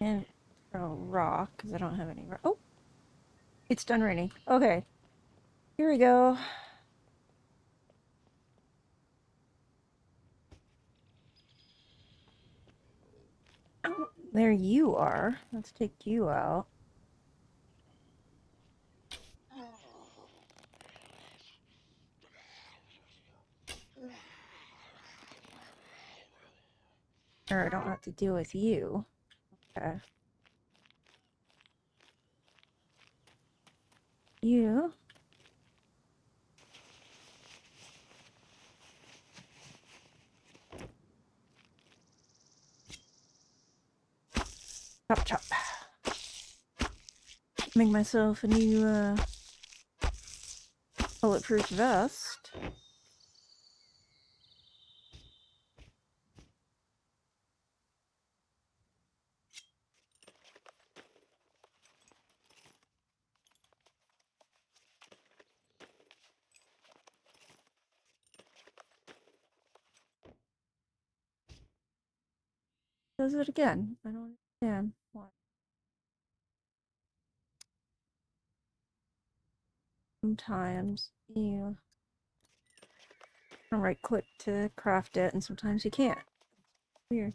And throw a rock, because I don't have any rock. Oh! It's done raining. Okay. Here we go. Oh, there you are. Let's take you out. Or I don't have to deal with you. Okay. You. Chop chop. Make myself a new bulletproof vest. Does it again? I don't understand why. Sometimes you right click to craft it, and sometimes you can't. Weird.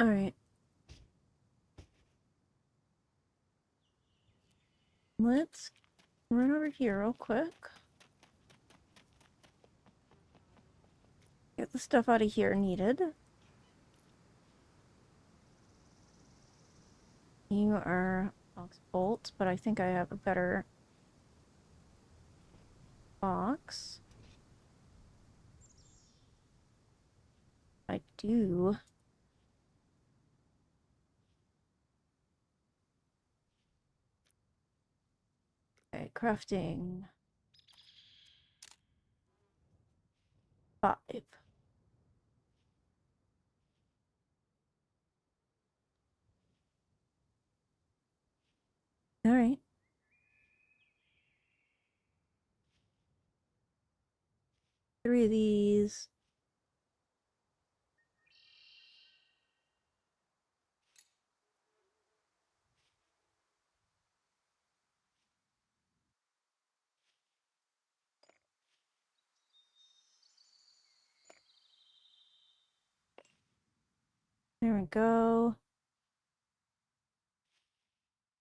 Alright. Let's run over here real quick. Get the stuff out of here needed. You are box bolts, but I think I have a better box. I do. Okay, crafting. 5. Alright. Three of these. gonna go.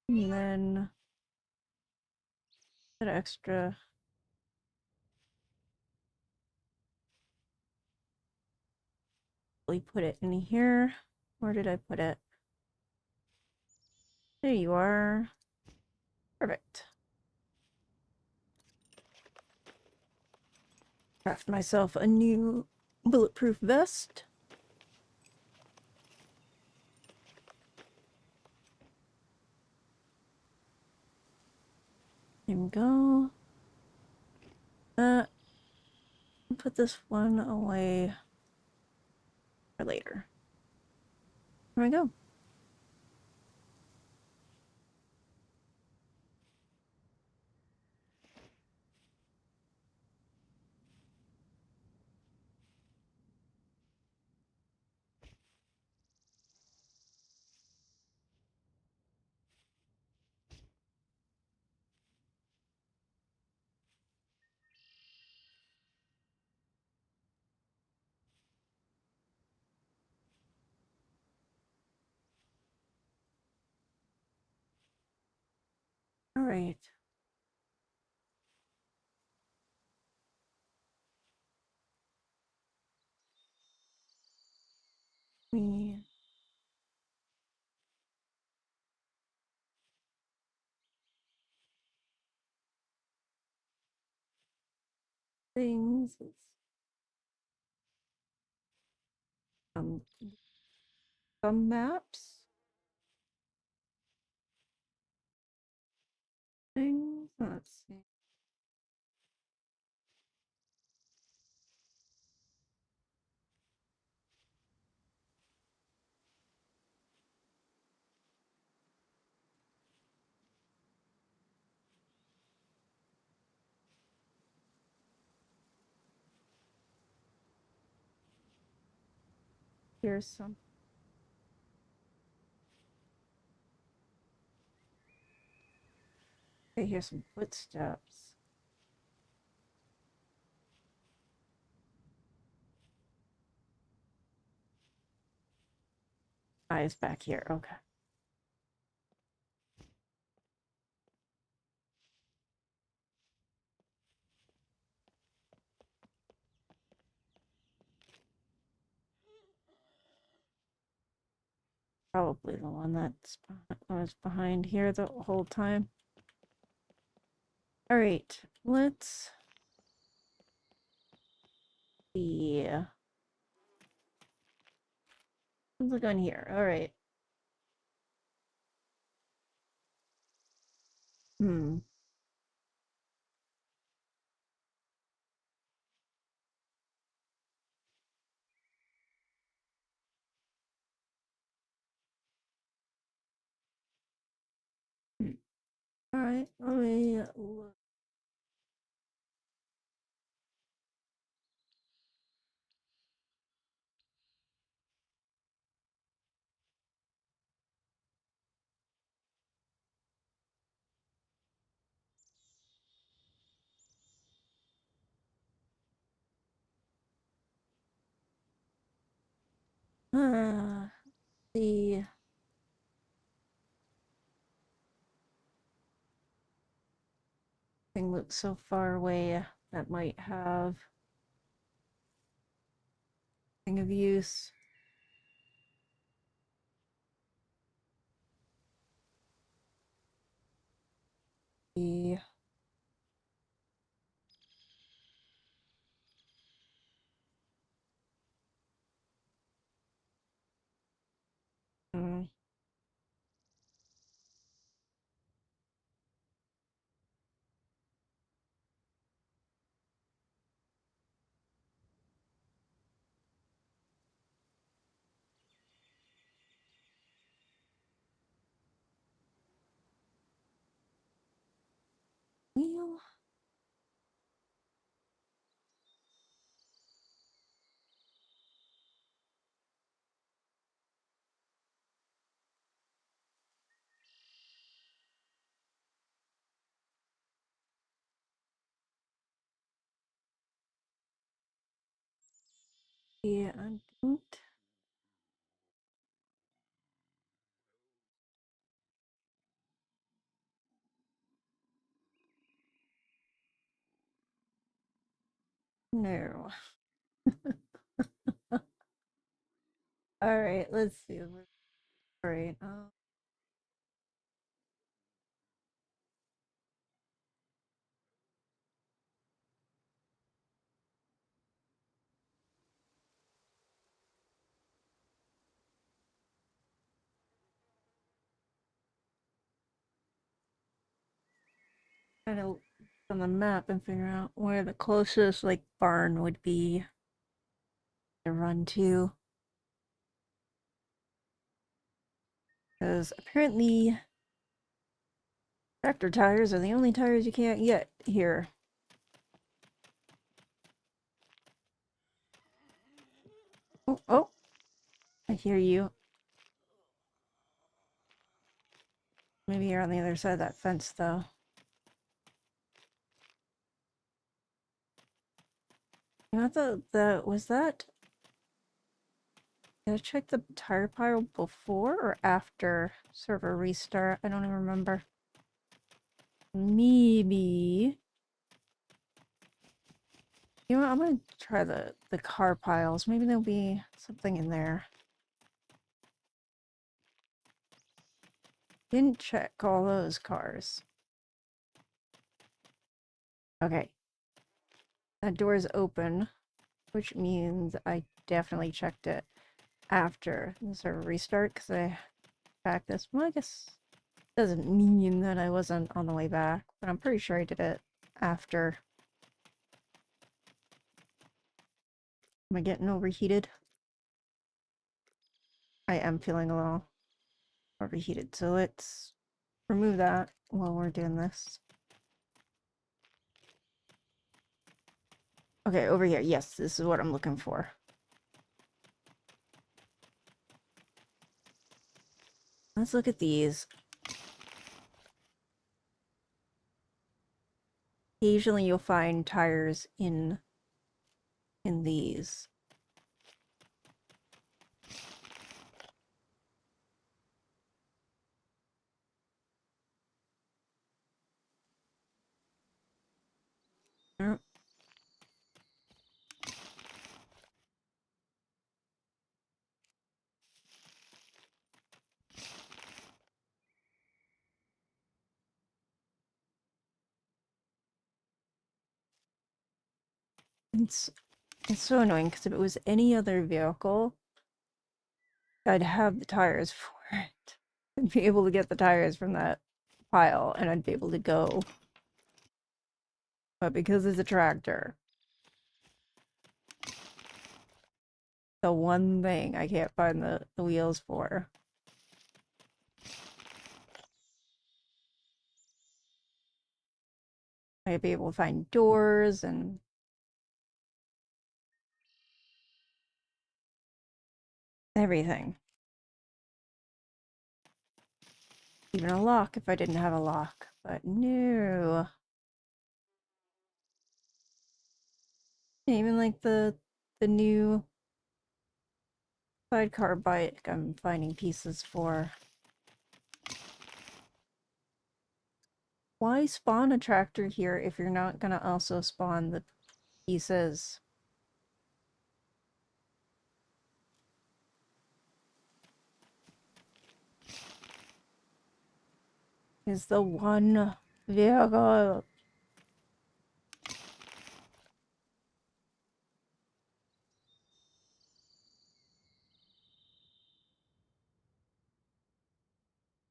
And then that extra. We put it in here. Where did I put it? There you are. Perfect. Craft myself a new bulletproof vest. There we go. Put this one away for later. There we go. All right. We things. Um, some maps. Things. Let's see. Here's some. Okay, here's some footsteps. Eyes back here. Okay. Probably the one that's was behind here the whole time. All right, let's see. Let's look on here. All right. Hmm. All right. Let me look. See. Thing looks so far away that might have thing of use. The mm, wheel. Yeah, I don't. No. All right, let's see. All right. Kind of on the map and figure out where the closest like barn would be to run to. Because apparently tractor tires are the only tires you can't get here. Oh, oh, I hear you. Maybe you're on the other side of that fence, though. You know, was that? Did I check the tire pile before or after server restart? I don't even remember. Maybe. You know what? I'm gonna try the car piles. Maybe there'll be something in there. Didn't check all those cars. Okay. That door is open, which means I definitely checked it after the server restart because I backed this. Well, I guess it doesn't mean that I wasn't on the way back, but I'm pretty sure I did it after. Am I getting overheated? I am feeling a little overheated, so let's remove that while we're doing this. Okay, over here. Yes, this is what I'm looking for. Let's look at these. Occasionally you'll find tires in these. Oh. It's so annoying because if it was any other vehicle, I'd have the tires for it. I'd be able to get the tires from that pile and I'd be able to go. But because it's a tractor, the one thing I can't find the wheels for. I'd be able to find doors and everything. Even a lock if I didn't have a lock. But no. Even like the new sidecar bike I'm finding pieces for. Why spawn a tractor here if you're not gonna also spawn the pieces? Is the one vehicle.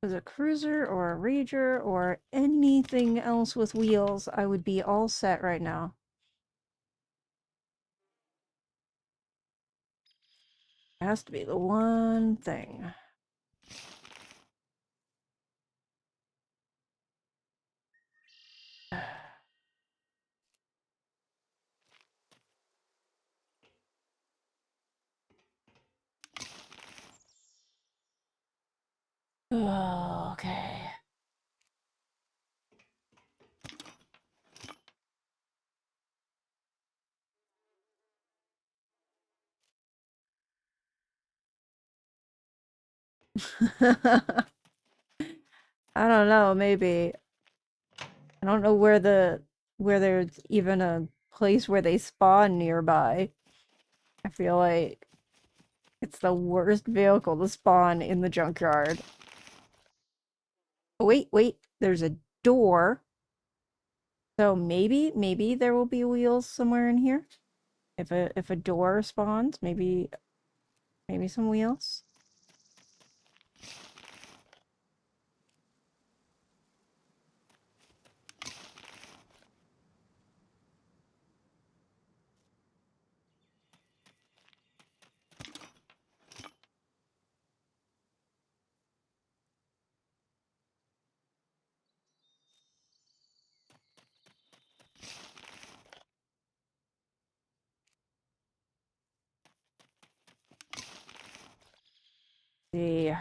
As a cruiser or a rager or anything else with wheels, I would be all set right now. It has to be the one thing. Oh, okay. I don't know, maybe. I don't know where there's even a place where they spawn nearby. I feel like it's the worst vehicle to spawn in the junkyard. Oh, wait, there's a door. So maybe there will be wheels somewhere in here. If a door spawns, maybe some wheels. See.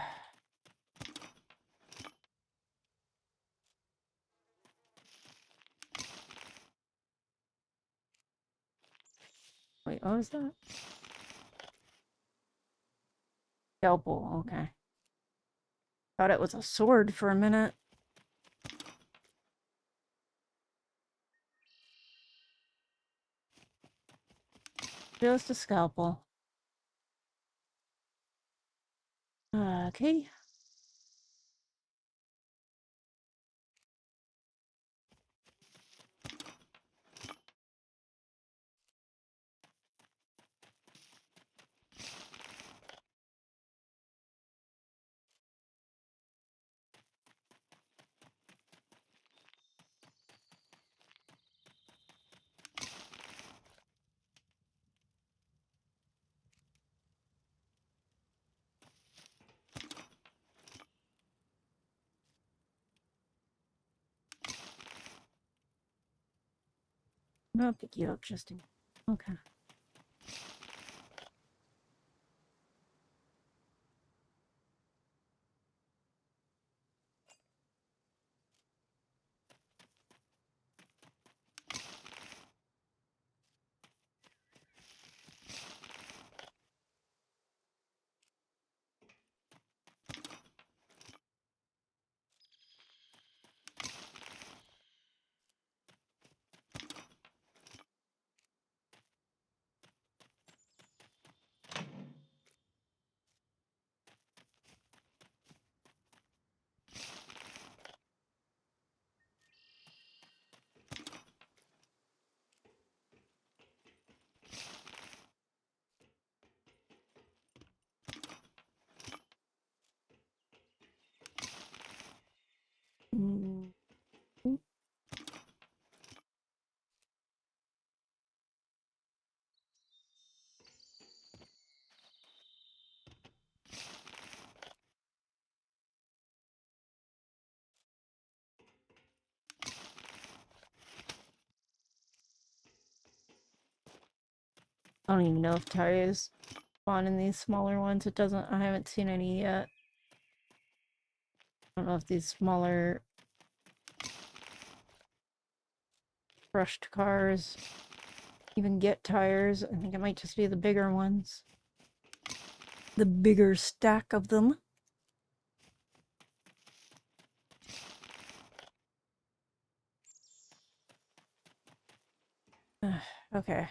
Wait, what was that? Scalpel, okay. Thought it was a sword for a minute. Just a scalpel. Okay. I'll pick you up just in. Okay. Mm. I don't even know if tires spawn in these smaller ones. It doesn't. I haven't seen any yet. I don't know if these smaller crushed cars even get tires. I think it might just be the bigger ones. The bigger stack of them. Okay.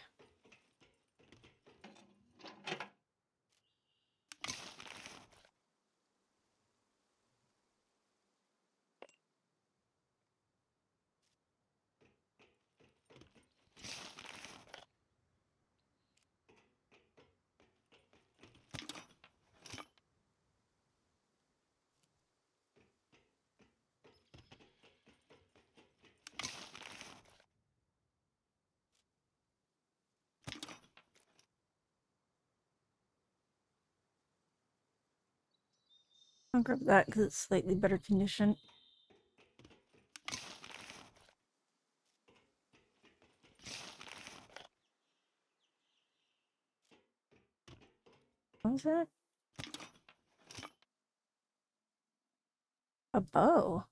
I'll grab that because it's slightly better condition. What was that? A bow.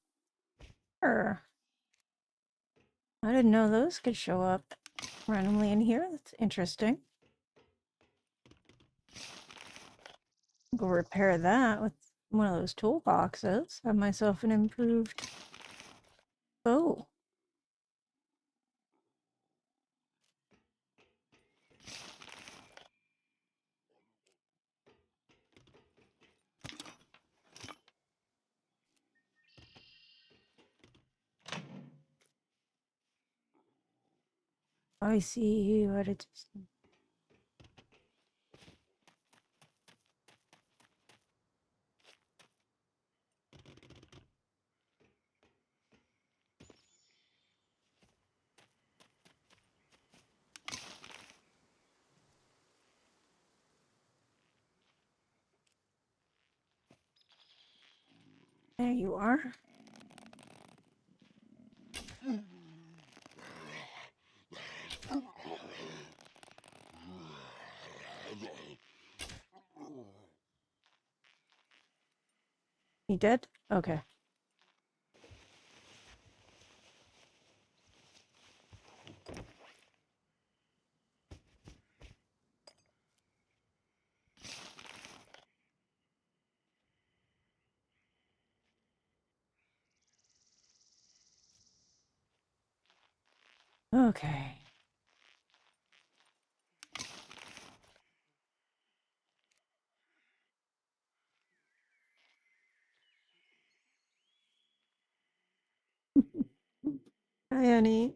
Sure. I didn't know those could show up randomly in here. That's interesting. Go repair that with one of those toolboxes. Have myself an improved bow. I see you at a distance. There you are. You dead? Okay. Okay. Hi, Annie.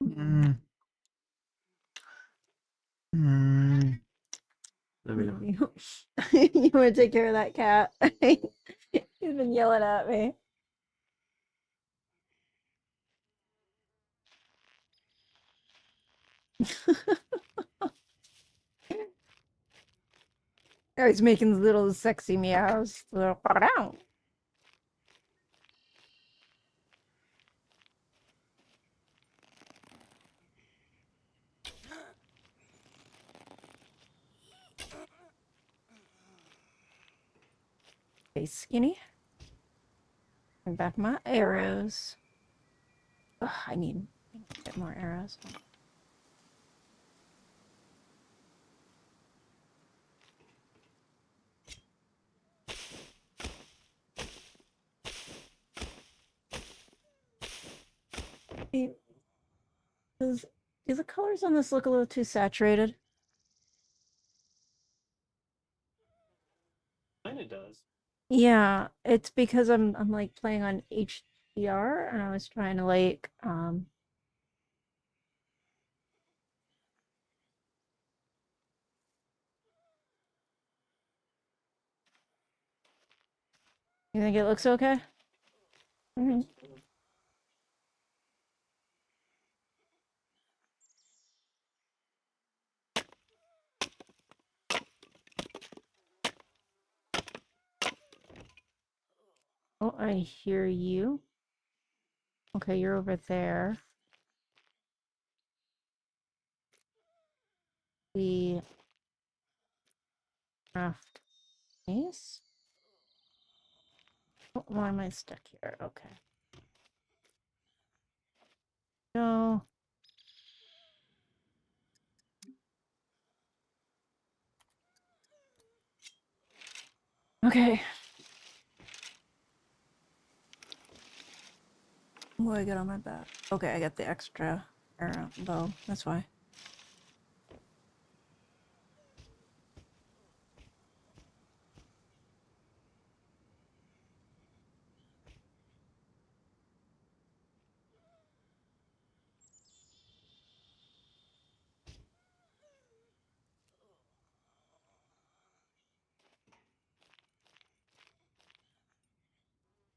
Mm. Mm. You, you want to take care of that cat? He's been yelling at me. Oh, he's making little sexy meows. Little "Ba-da-down." Okay, Skinny. Bring back my arrows. Ugh, I need to get more arrows. Hey, do the colors on this look a little too saturated? Kinda does. Yeah, it's because I'm like playing on HDR and I was trying to like you think it looks okay? Mhm. Oh, I hear you. Okay, you're over there. We craft these. Oh, why am I stuck here? Okay. No. Okay. What do I get on my back? Okay, I got the extra arrow bow. That's why.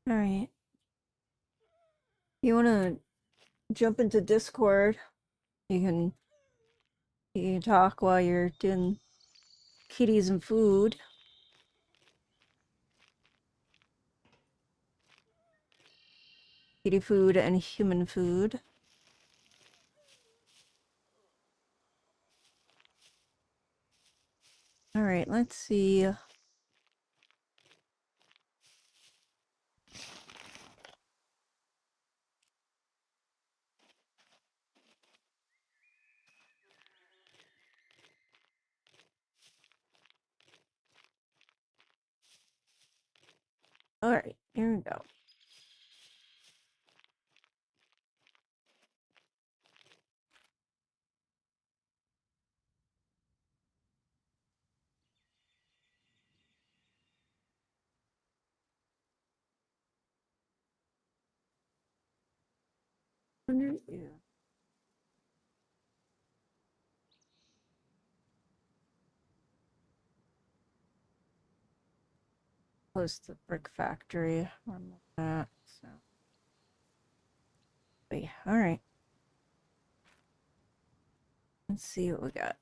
All right. You want to jump into Discord? You can you can talk while you're doing kitties and food. Kitty food and human food. All right, let's see. All right, here we go. Yeah. close to the brick factory. Where I'm at, so. But yeah, all right. Let's see what we got.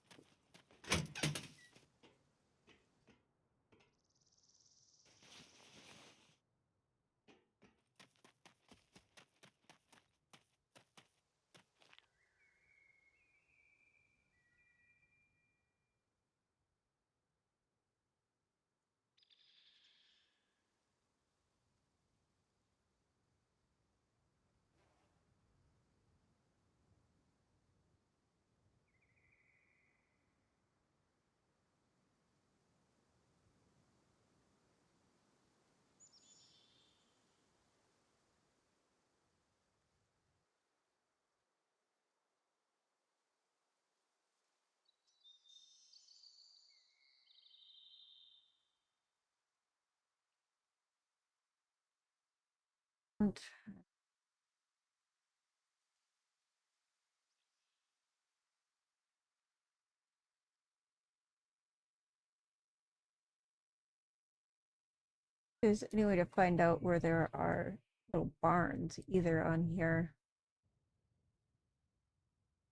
Is any way to find out where there are little barns either on here?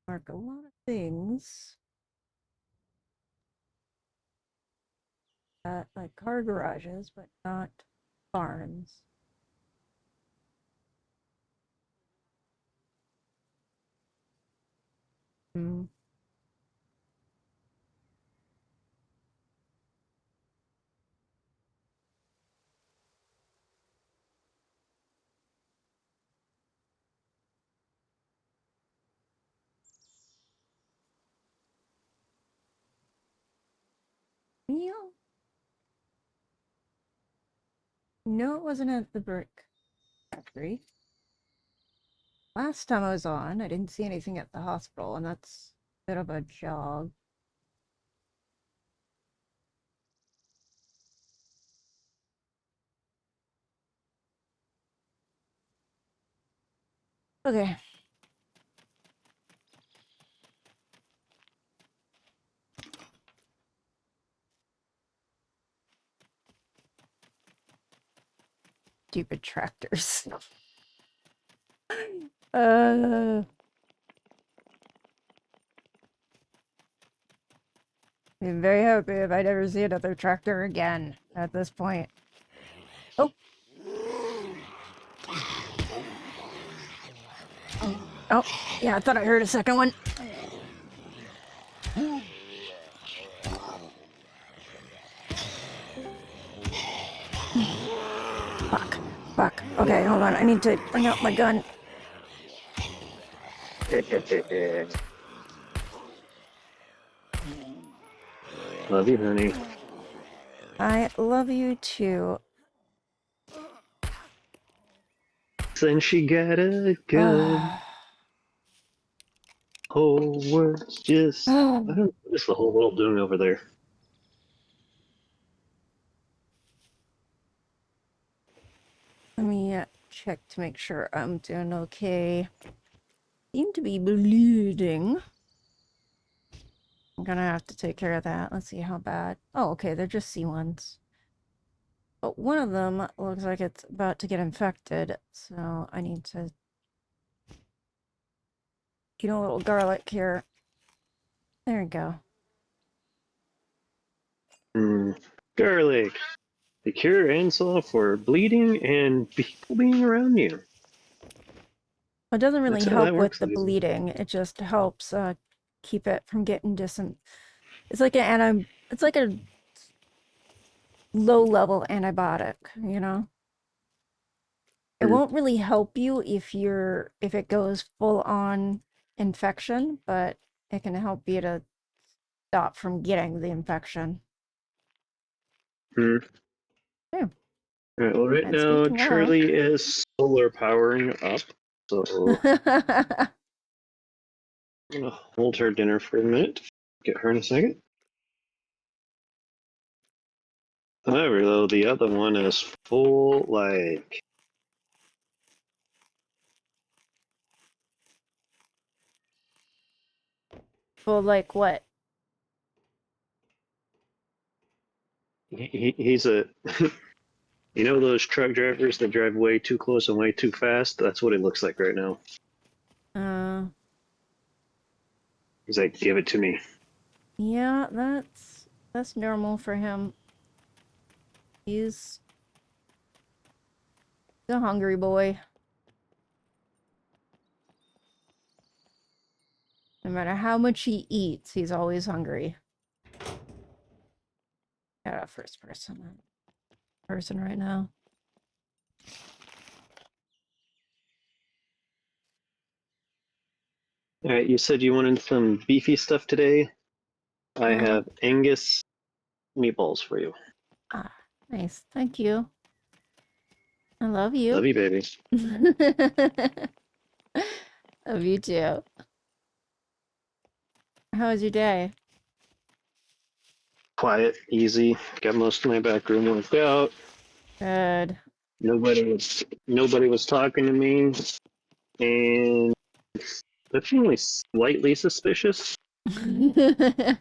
Mark a lot of things. Like car garages, but not barns. Hmm. Yeah. No, it wasn't at the brick factory. Last time I was on, I didn't see anything at the hospital, and that's a bit of a jog. Okay. Stupid tractors. I'm very happy if I never see another tractor again at this point. Oh. Oh, yeah, I thought I heard a second one. Fuck. Fuck. Okay, hold on. I need to bring out my gun. Love you, honey. I love you too. Then she got a gun. Whole world's just. I don't know what's the whole world doing over there. Let me check to make sure I'm doing okay. Seem to be bleeding. I'm gonna have to take care of that. Let's see how bad. Oh, okay, they're just C1s. But one of them looks like it's about to get infected, so I need to get a little garlic here. There we go. Garlic. The cure and solve for bleeding and people being around you. It doesn't really That's how that help with works. the bleeding. It just helps keep it from getting It's like it's like a low-level antibiotic, you know? It won't really help you if it goes full on infection, but it can help you to stop from getting the infection. Yeah. Yeah. All right, well, right And now, speaking Charlie is solar powering up, so I'm gonna hold her dinner for a minute. Get her in a second. However, though, the other one is full, like... Well, like what? He's a... You know those truck drivers that drive way too close and way too fast? That's what it looks like right now. He's like, give it to me. Yeah, that's normal for him. He's a hungry boy. No matter how much he eats, he's always hungry. Got a first person right now. All right, you said you wanted some beefy stuff today. I have Angus meatballs for you. Ah, nice. Thank you. I love you. Love you, baby. Love you too. How was your day? Quiet, easy. Got most of my back room worked out. Good. Nobody was talking to me, and that's only slightly suspicious. I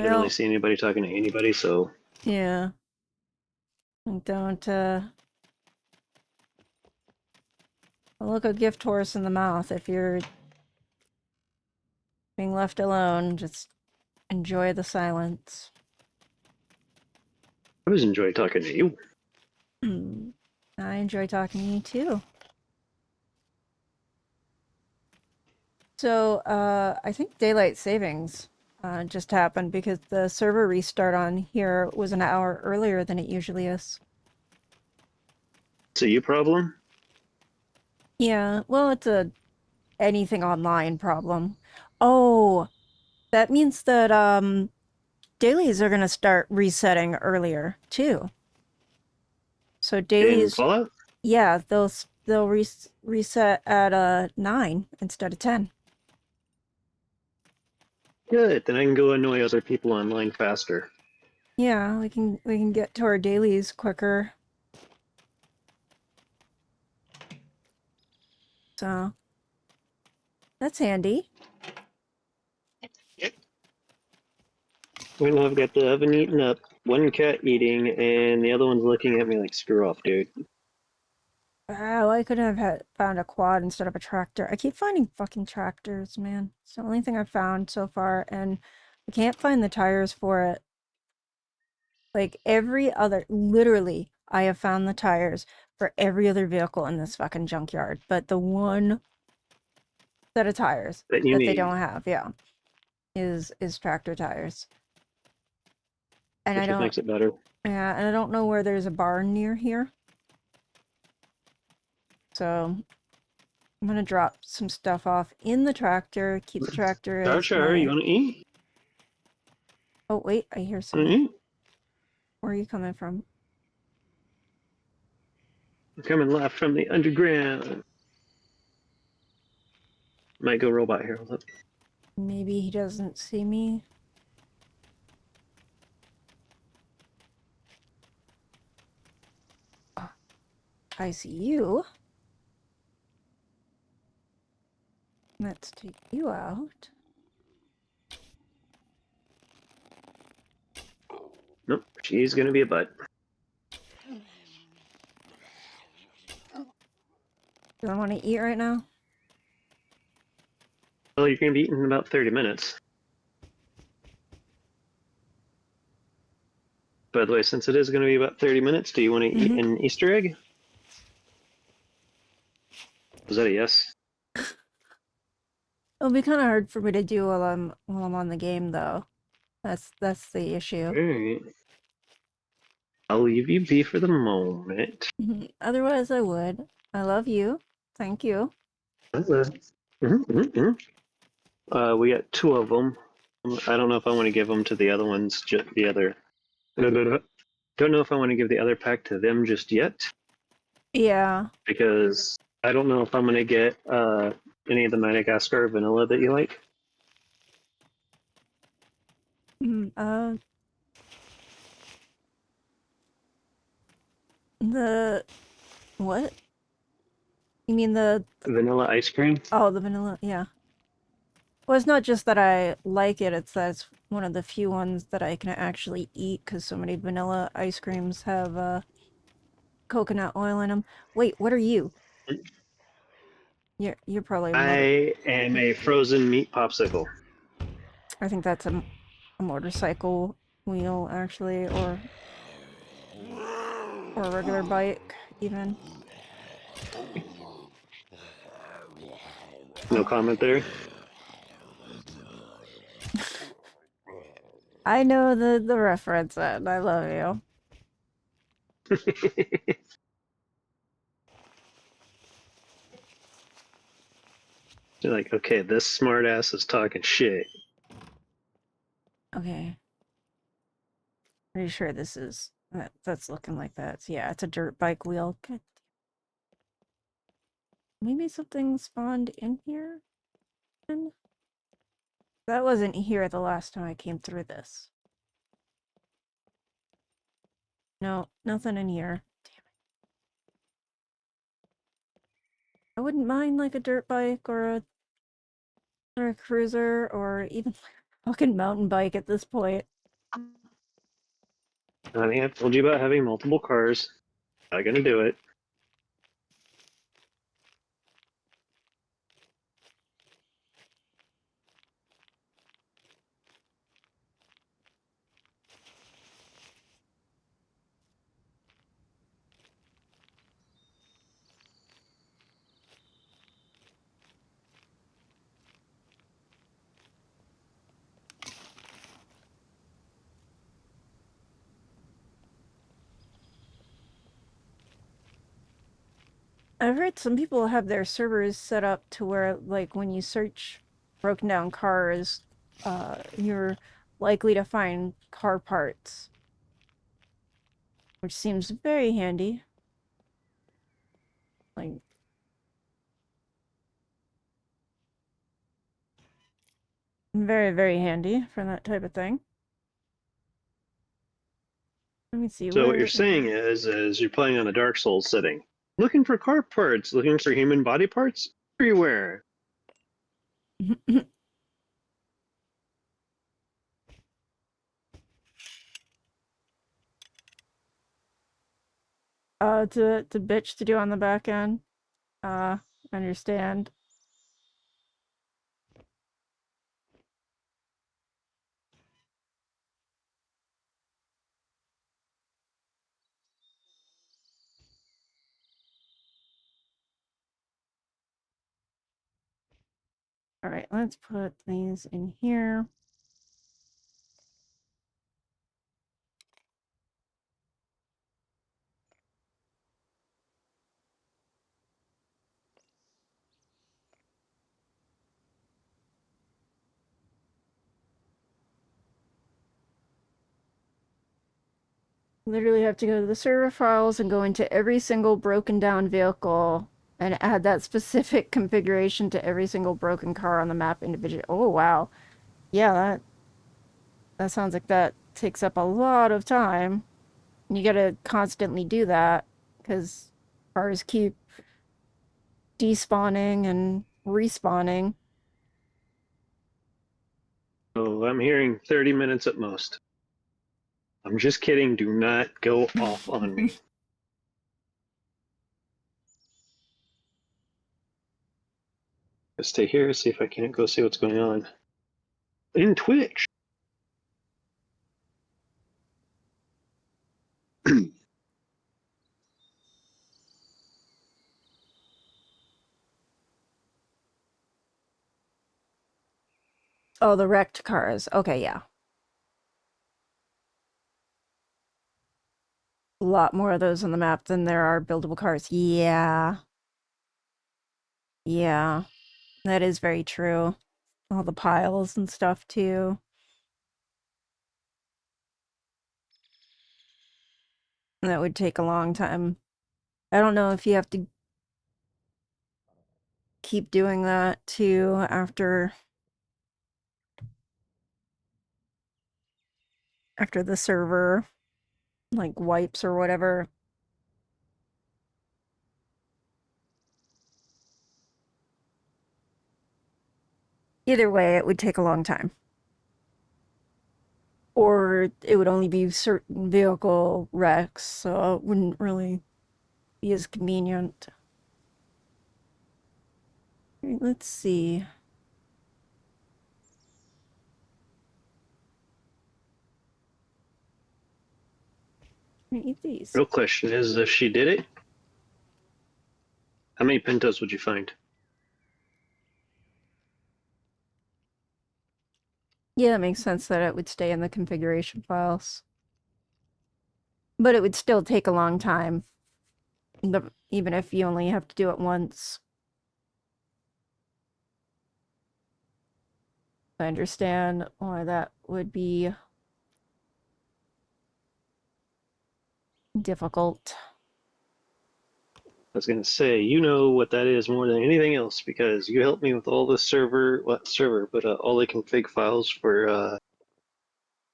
didn't really see anybody talking to anybody, so yeah. Don't look a gift horse in the mouth if you're being left alone. Just enjoy the silence. I always enjoy talking to you. I enjoy talking to you too. So, I think daylight savings just happened because the server restart on here was an hour earlier than it usually is. So you problem? Yeah, well, it's a anything online problem. Oh, that means that dailies are gonna start resetting earlier too. So In dailies, Fallout? yeah, they'll reset at 9 instead of 10. Good. Then I can go annoy other people online faster. Yeah, we can get to our dailies quicker. So that's handy. Well, I've got the oven eating up, one cat eating, and the other one's looking at me like, screw off, dude. Oh, I could have found a quad instead of a tractor. I keep finding fucking tractors, man. It's the only thing I've found so far, and I can't find the tires for it. Like every other, literally, I have found the tires for every other vehicle in this fucking junkyard, but the one set of tires That you that they need. don't have, yeah, is tractor tires. And Which I just don't, makes it better. yeah, and I don't know where there's a barn near here. So I'm gonna drop some stuff off in the tractor, keep the tractor as Archer, you my... want to eat? Oh, wait, I hear Want to someone. eat? Where are you coming from? I'm coming live from the underground. Might go robot here. Hold up. Maybe he doesn't see me. Oh, I see you. Let's take you out. Nope, she's gonna be a butt. Do I want to eat right now? Well, you're gonna be eating in about 30 minutes. By the way, since it is gonna be about 30 minutes, do you want to eat an Easter egg? Was that a yes? It'll be kind of hard for me to do while I'm on the game, though. That's the issue. Alright. I'll leave you be for the moment. Otherwise, I would. I love you. Thank you. We got two of them. I don't know if I want to give them to the other ones. Just the other. Don't know if I want to give the other pack to them just yet, Yeah. because I don't know if I'm going to get any of the Madagascar vanilla that you like. The what? You mean the Vanilla ice cream? oh, the vanilla, yeah. Well, it's not just that I like it, it's that it's one of the few ones that I can actually eat because so many vanilla ice creams have coconut oil in them. Wait, what are you? You're probably a motor. I am a frozen meat popsicle. I think that's a motorcycle wheel actually, or a regular bike even. No comment there. I know the reference and I love you. You're like, okay, this smartass is talking shit. Okay. Pretty sure this is that's looking like that. Yeah, it's a dirt bike wheel. Good. Maybe something spawned in here? Then? That wasn't here the last time I came through this. No, nothing in here. Damn it. I wouldn't mind like a dirt bike or a cruiser or even like a fucking mountain bike at this point. Honey, I've told you about having multiple cars. Not gonna do it. I've heard some people have their servers set up to where like when you search broken down cars, you're likely to find car parts, which seems very handy. Like very, very handy for that type of thing. Let me see So what you're where. saying is you're playing on a Dark Souls setting, looking for car parts, looking for human body parts everywhere. To bitch to do on the back end. Understand. All right, let's put these in here. Literally have to go to the server files and go into every single broken down vehicle and add that specific configuration to every single broken car on the map individually. Oh wow. Yeah, that sounds like that takes up a lot of time. And you gotta constantly do that because cars keep despawning and respawning. Oh, I'm hearing 30 minutes at most. I'm just kidding. Do not go off on me. Let's stay here, see if I can't go see what's going on. In Twitch. Oh, the wrecked cars. Okay, yeah. A lot more of those on the map than there are buildable cars. Yeah. Yeah. That is very true. All the piles and stuff too. That would take a long time. I don't know if you have to keep doing that too after the server like wipes or whatever. Either way, it would take a long time. Or it would only be certain vehicle wrecks, so it wouldn't really be as convenient. Alright, let's see. Eat these. Real question is, if she did it, how many Pintos would you find? Yeah, it makes sense that it would stay in the configuration files. But it would still take a long time, even if you only have to do it once. I understand why that would be difficult. I was gonna say, you know what that is more than anything else because you helped me with all the all the config files for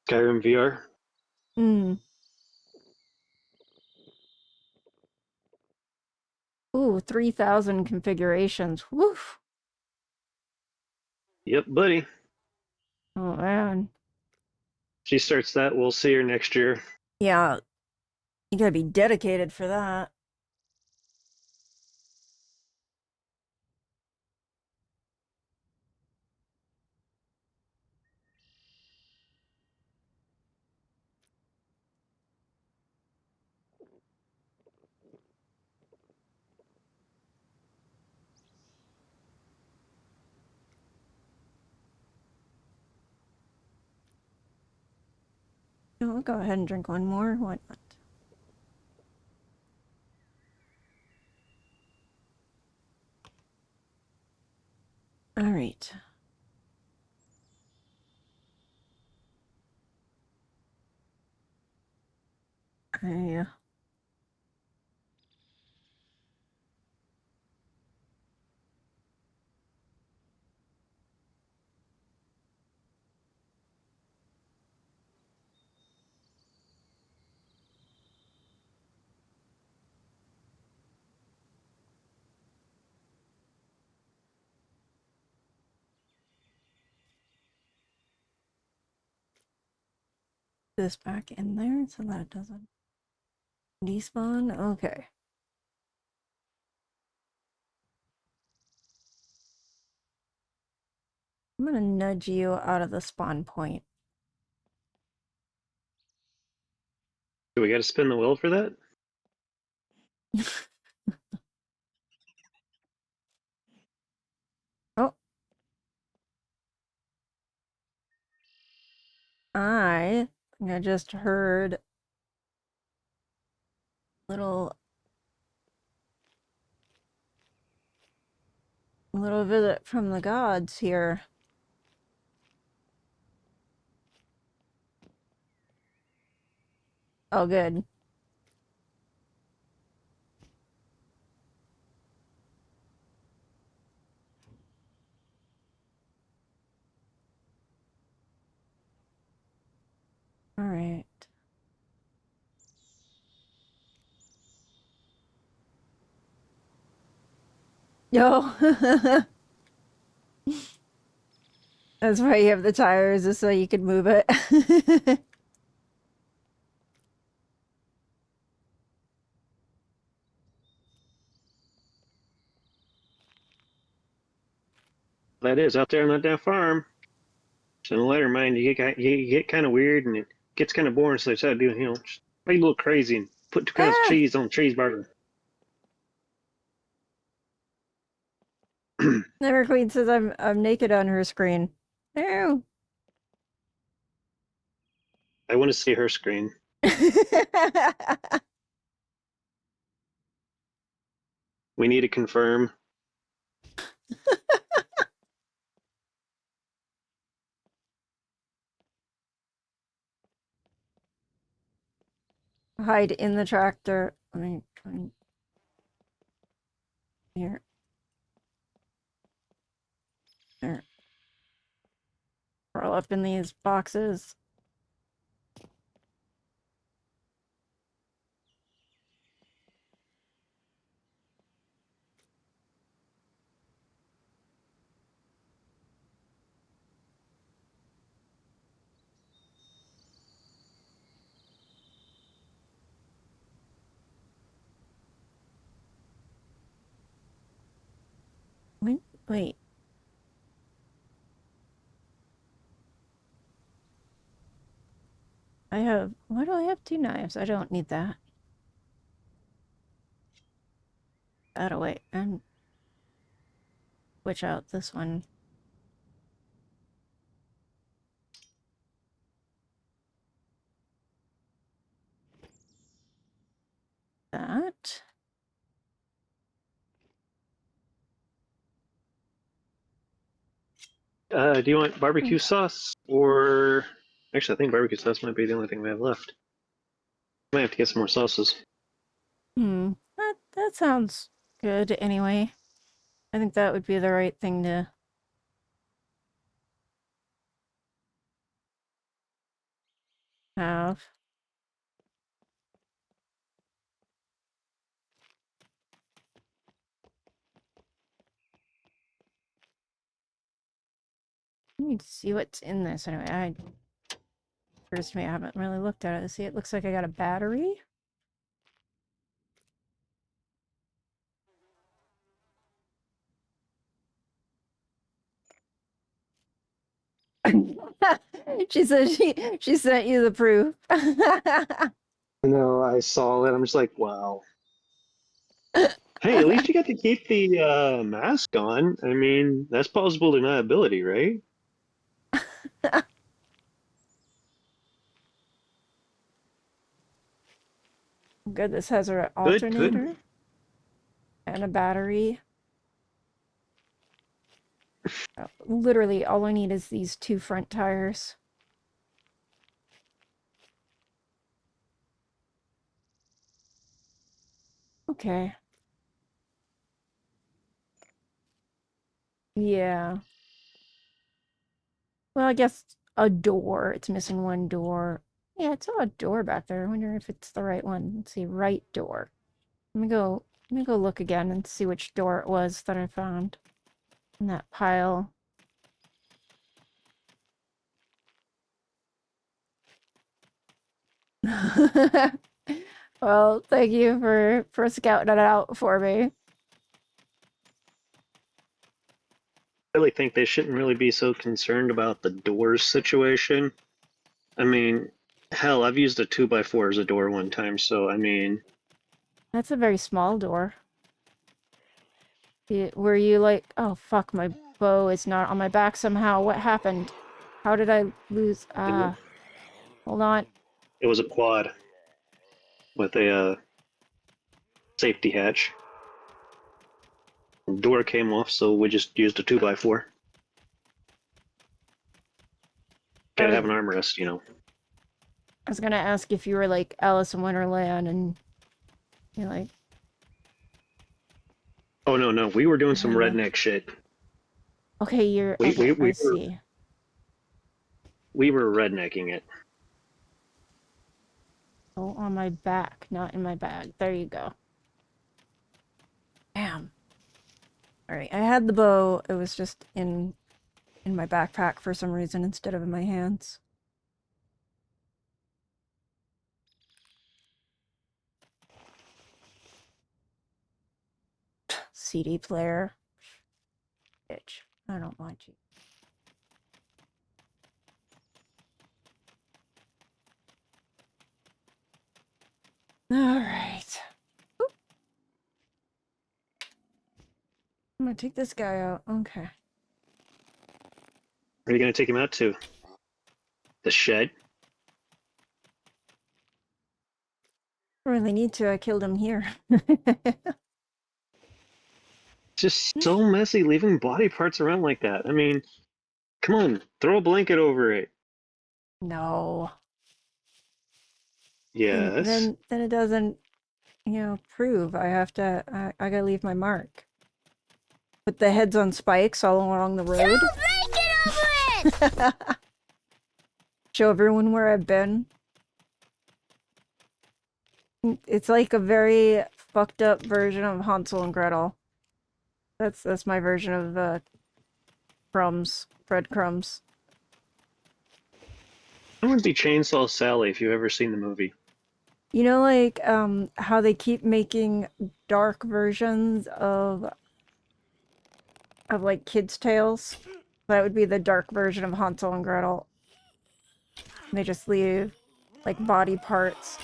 Skyrim VR. Hmm. Ooh, 3,000 configurations. Woof. Yep, buddy. Oh, man. She starts that, we'll see her next year. Yeah, you gotta be dedicated for that. Oh, I'll go ahead and drink one more. Why not? All right. I this back in there so that it doesn't despawn. Okay. I'm gonna nudge you out of the spawn point. Do we gotta spin the wheel for that? Oh. I think I just heard little visit from the gods here. Oh, good. All right. Yo. That's why you have the tires, is so you could move it. That is out there on that damn farm. So in the later mind, you get kind of weird and it gets kind of boring. So they start doing, just make it a little crazy and put two kinds of Ah! cheese on a cheeseburger. Never Queen says I'm naked on her screen. No. I want to see her screen. We need to confirm. Hide in the tractor. Let me try and... Here. There. Roll up in these boxes. Wait. Why do I have 2 knives? I don't need that. That away and switch out this one. That. Do you want barbecue sauce or? Actually, I think barbecue sauce might be the only thing we have left. Might have to get some more sauces. That sounds good anyway. I think that would be the right thing to have. I need to see what's in this anyway. Occurs to me, I haven't really looked at it. See, it looks like I got a battery. She said she sent you the proof. No, I saw it. I'm just like, wow. Hey, at least you got to keep the mask on. I mean, that's plausible deniability, right? Good, this has an Good, alternator good. and a battery. Literally, all I need is these 2 front tires. Okay. Yeah. Well, I guess a door. It's missing 1 door. Yeah, it's a door back there. I wonder if it's the right one. Let's see, right door. Let me go look again and see which door it was that I found in that pile. Well, thank you for scouting it out for me. I really think they shouldn't really be so concerned about the doors situation. I mean, hell, I've used a 2x4 as a door one time, so I mean, That's a very small door. Were you like, oh fuck, my bow is not on my back somehow. What happened? How did I lose? Hold on. it was a quad with a safety hatch. The door came off, so we just used a 2x4. Gotta have an armrest, you know. I was gonna ask if you were like Alice in Wonderland and you're like, Oh no, we were doing some redneck shit. okay, I see. We were rednecking it. Oh, on my back, not in my bag. There you go. Damn. Alright, I had the bow. It was just in my backpack for some reason instead of in my hands. CD player. Bitch. I don't want you. Alright. I'm gonna take this guy out. Okay. Where are you gonna take him out to? The shed? I really need to. I killed him here. Just so messy leaving body parts around like that. I mean, come on, throw a blanket over it. No. Yes. Then it doesn't, prove. I gotta leave my mark. Put the heads on spikes all along the road. Blanket over it! Show everyone where I've been. It's like a very fucked up version of Hansel and Gretel. That's my version of crumbs, breadcrumbs. I want to be Chainsaw Sally if you've ever seen the movie. You know, like how they keep making dark versions of of like kids' tales. That would be the dark version of Hansel and Gretel. They just leave like body parts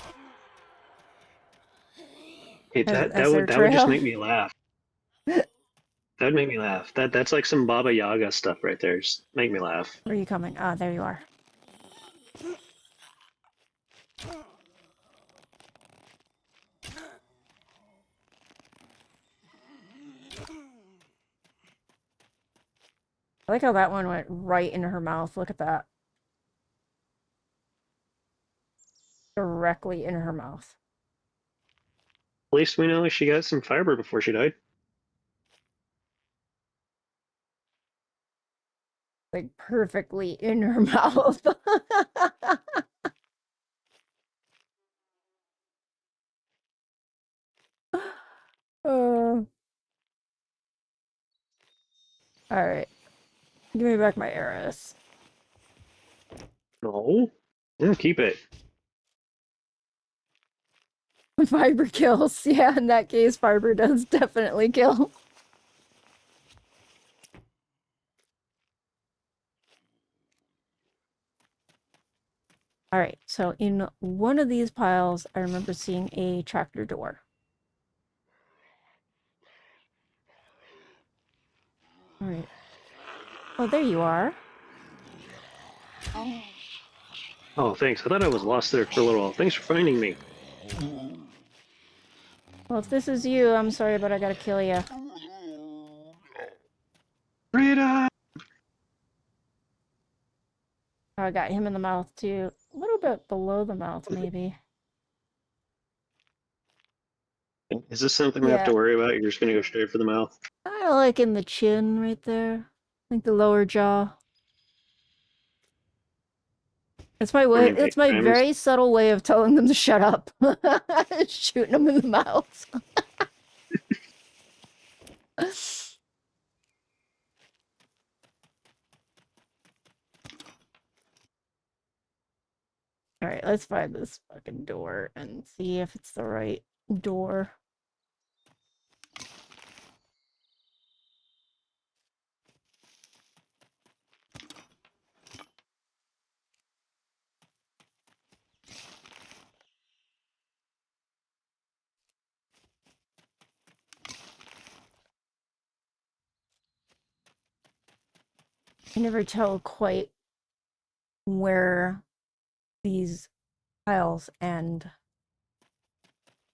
Hey, as, that as that their would that would just trail. make me laugh. That'd make me laugh. That's like some Baba Yaga stuff right there. Just make me laugh. Where are you coming? Ah, there you are. I like how that one went right into her mouth. Look at that. Directly in her mouth. At least we know she got some fiber before she died. Like perfectly in her mouth. All right. Give me back my arrows. No, keep it. Fiber kills. Yeah, in that case, fiber does definitely kill. All right, so in one of these piles, I remember seeing a tractor door. All right. Oh, there you are. Oh, thanks. I thought I was lost there for a little while. Thanks for finding me. Well, if this is you, I'm sorry, but I gotta kill you. Rita! Oh, I got him in the mouth too. A little bit below the mouth, maybe. Is this something we have Yeah, to worry about? You're just gonna go straight for the mouth? I like in the chin right there. I think the lower jaw. It's my How way. many It's my times? very subtle way of telling them to shut up. Shooting them in the mouth. All right, let's find this fucking door and see if it's the right door. I never tell quite where these piles end.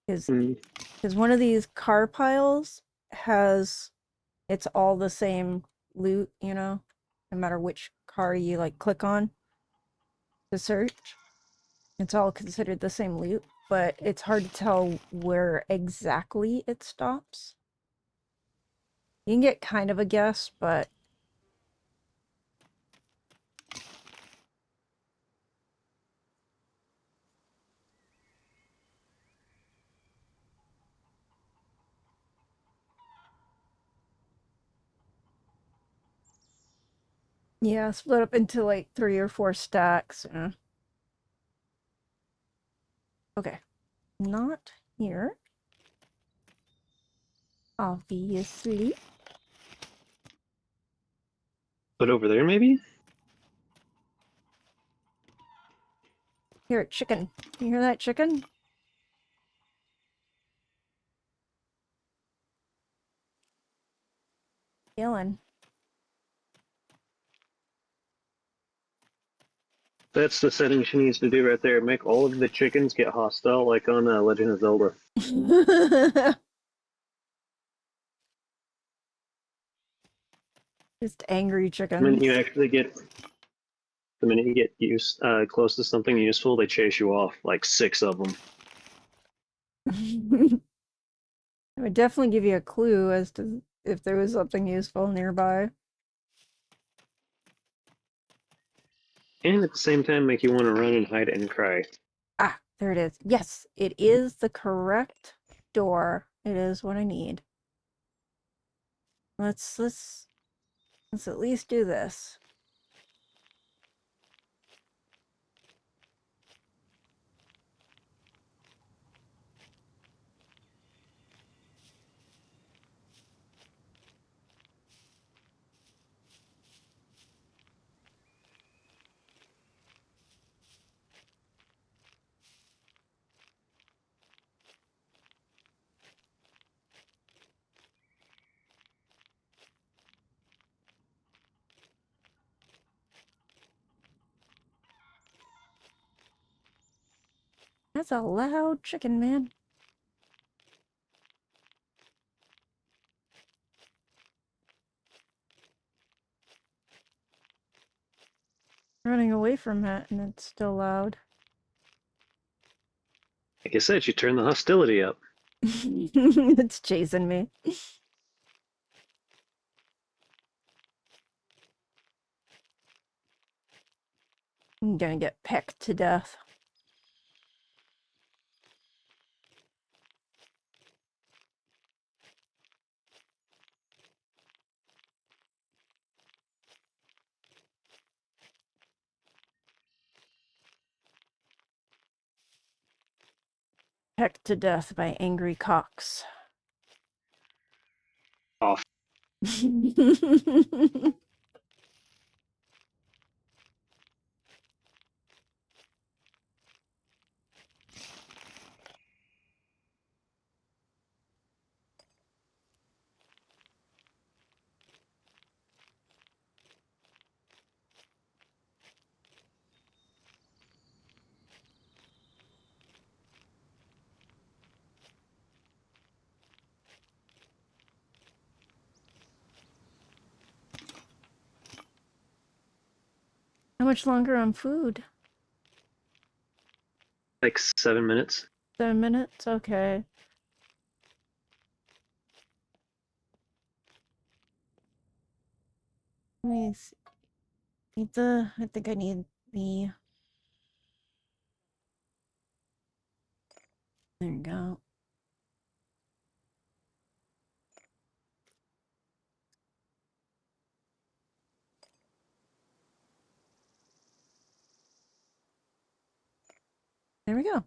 Hmm. Because one of these car piles has, it's all the same loot, you know, no matter which car you like click on to search. It's all considered the same loot, but it's hard to tell where exactly it stops. You can get kind of a guess, but yeah, split up into like 3 or 4 stacks. Yeah. Okay, not here. Obviously. But over there, maybe? Here, chicken. You hear that chicken? Yelling. That's the setting she needs to do right there. Make all of the chickens get hostile, like on Legend of Zelda. Just angry The minute you chickens. actually get, the minute you get close to something useful, they chase you off, like 6 of them. It would definitely give you a clue as to if there was something useful nearby. And at the same time, make you want to run and hide and cry. Ah, there it is. Yes, it is the correct door. It is what I need. Let's at least do this. That's a loud chicken, man. Running away from it and it's still loud. Like I said, you turn the hostility up. It's chasing me. I'm gonna get pecked to death. Pecked to death by angry cocks. Off. How much longer on food? Like 7 minutes. 7 minutes? Okay. Let me see. I think I need the... There you go. There we go.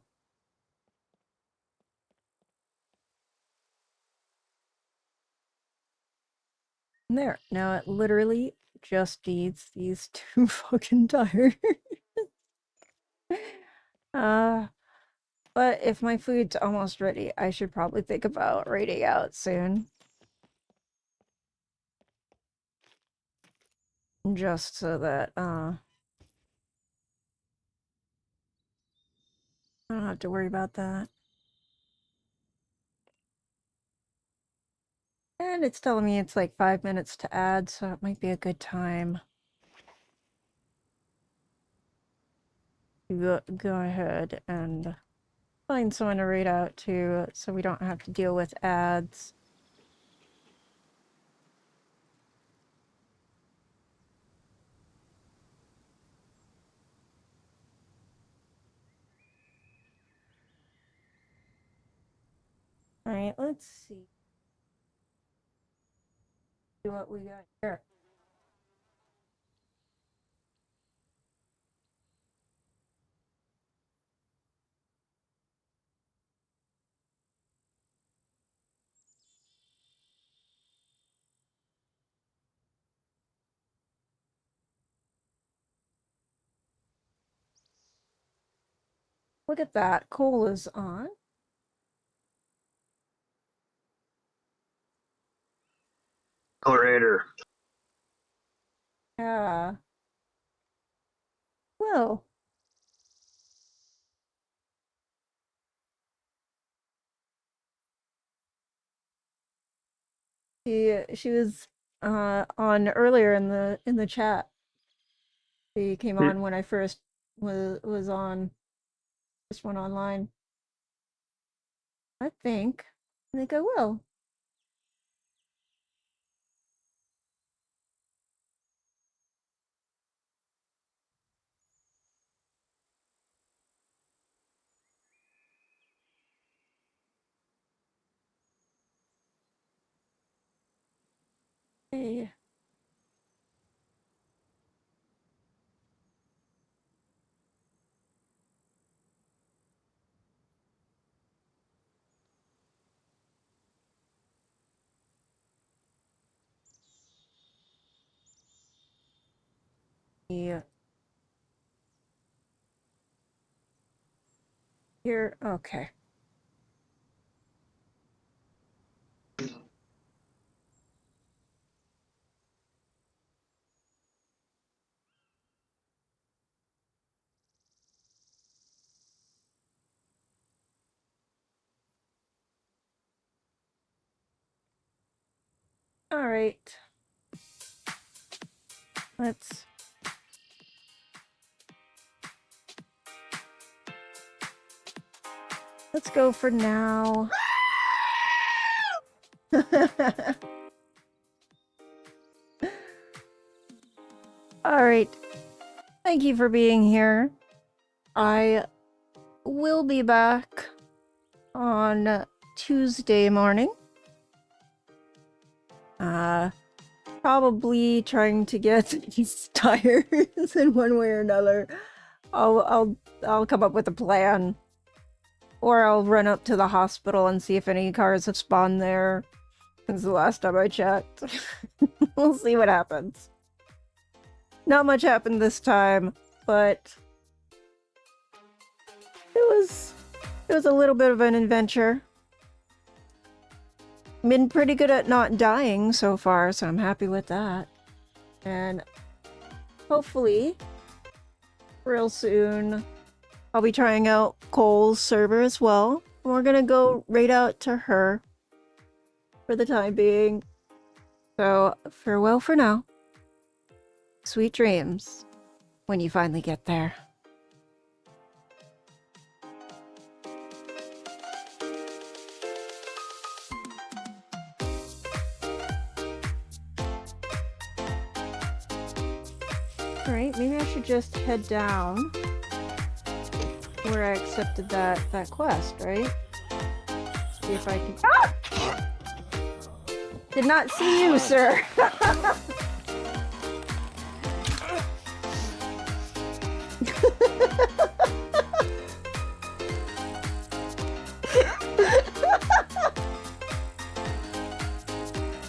There. Now it literally just needs these 2 fucking tires. But if my food's almost ready, I should probably think about raiding out soon. Just so that, I don't have to worry about that. And it's telling me it's like 5 minutes to add, so it might be a good time to go ahead and find someone to raid out to so we don't have to deal with ads. Alright, let's see what we got here. Look at that. Coal is on. Orator. Yeah. Well. She was on earlier in the chat. She came on when I first was on. First one online. I think I will. Hey. Yeah. Here, okay. All right. Let's go for now. All right. Thank you for being here. I will be back on Tuesday morning. Probably trying to get these tires in one way or another. I'll come up with a plan. Or I'll run up to the hospital and see if any cars have spawned there. Since the last time I checked. We'll see what happens. Not much happened this time, but it was a little bit of an adventure. Been pretty good at not dying so far, so I'm happy with that. And hopefully, real soon, I'll be trying out Cole's server as well. We're gonna go right out to her for the time being. So, farewell for now. Sweet dreams when you finally get there. Alright, maybe I should just head down where I accepted that quest, right? See if I can... Ah! Did not see you, sir!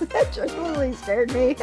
That totally scared me.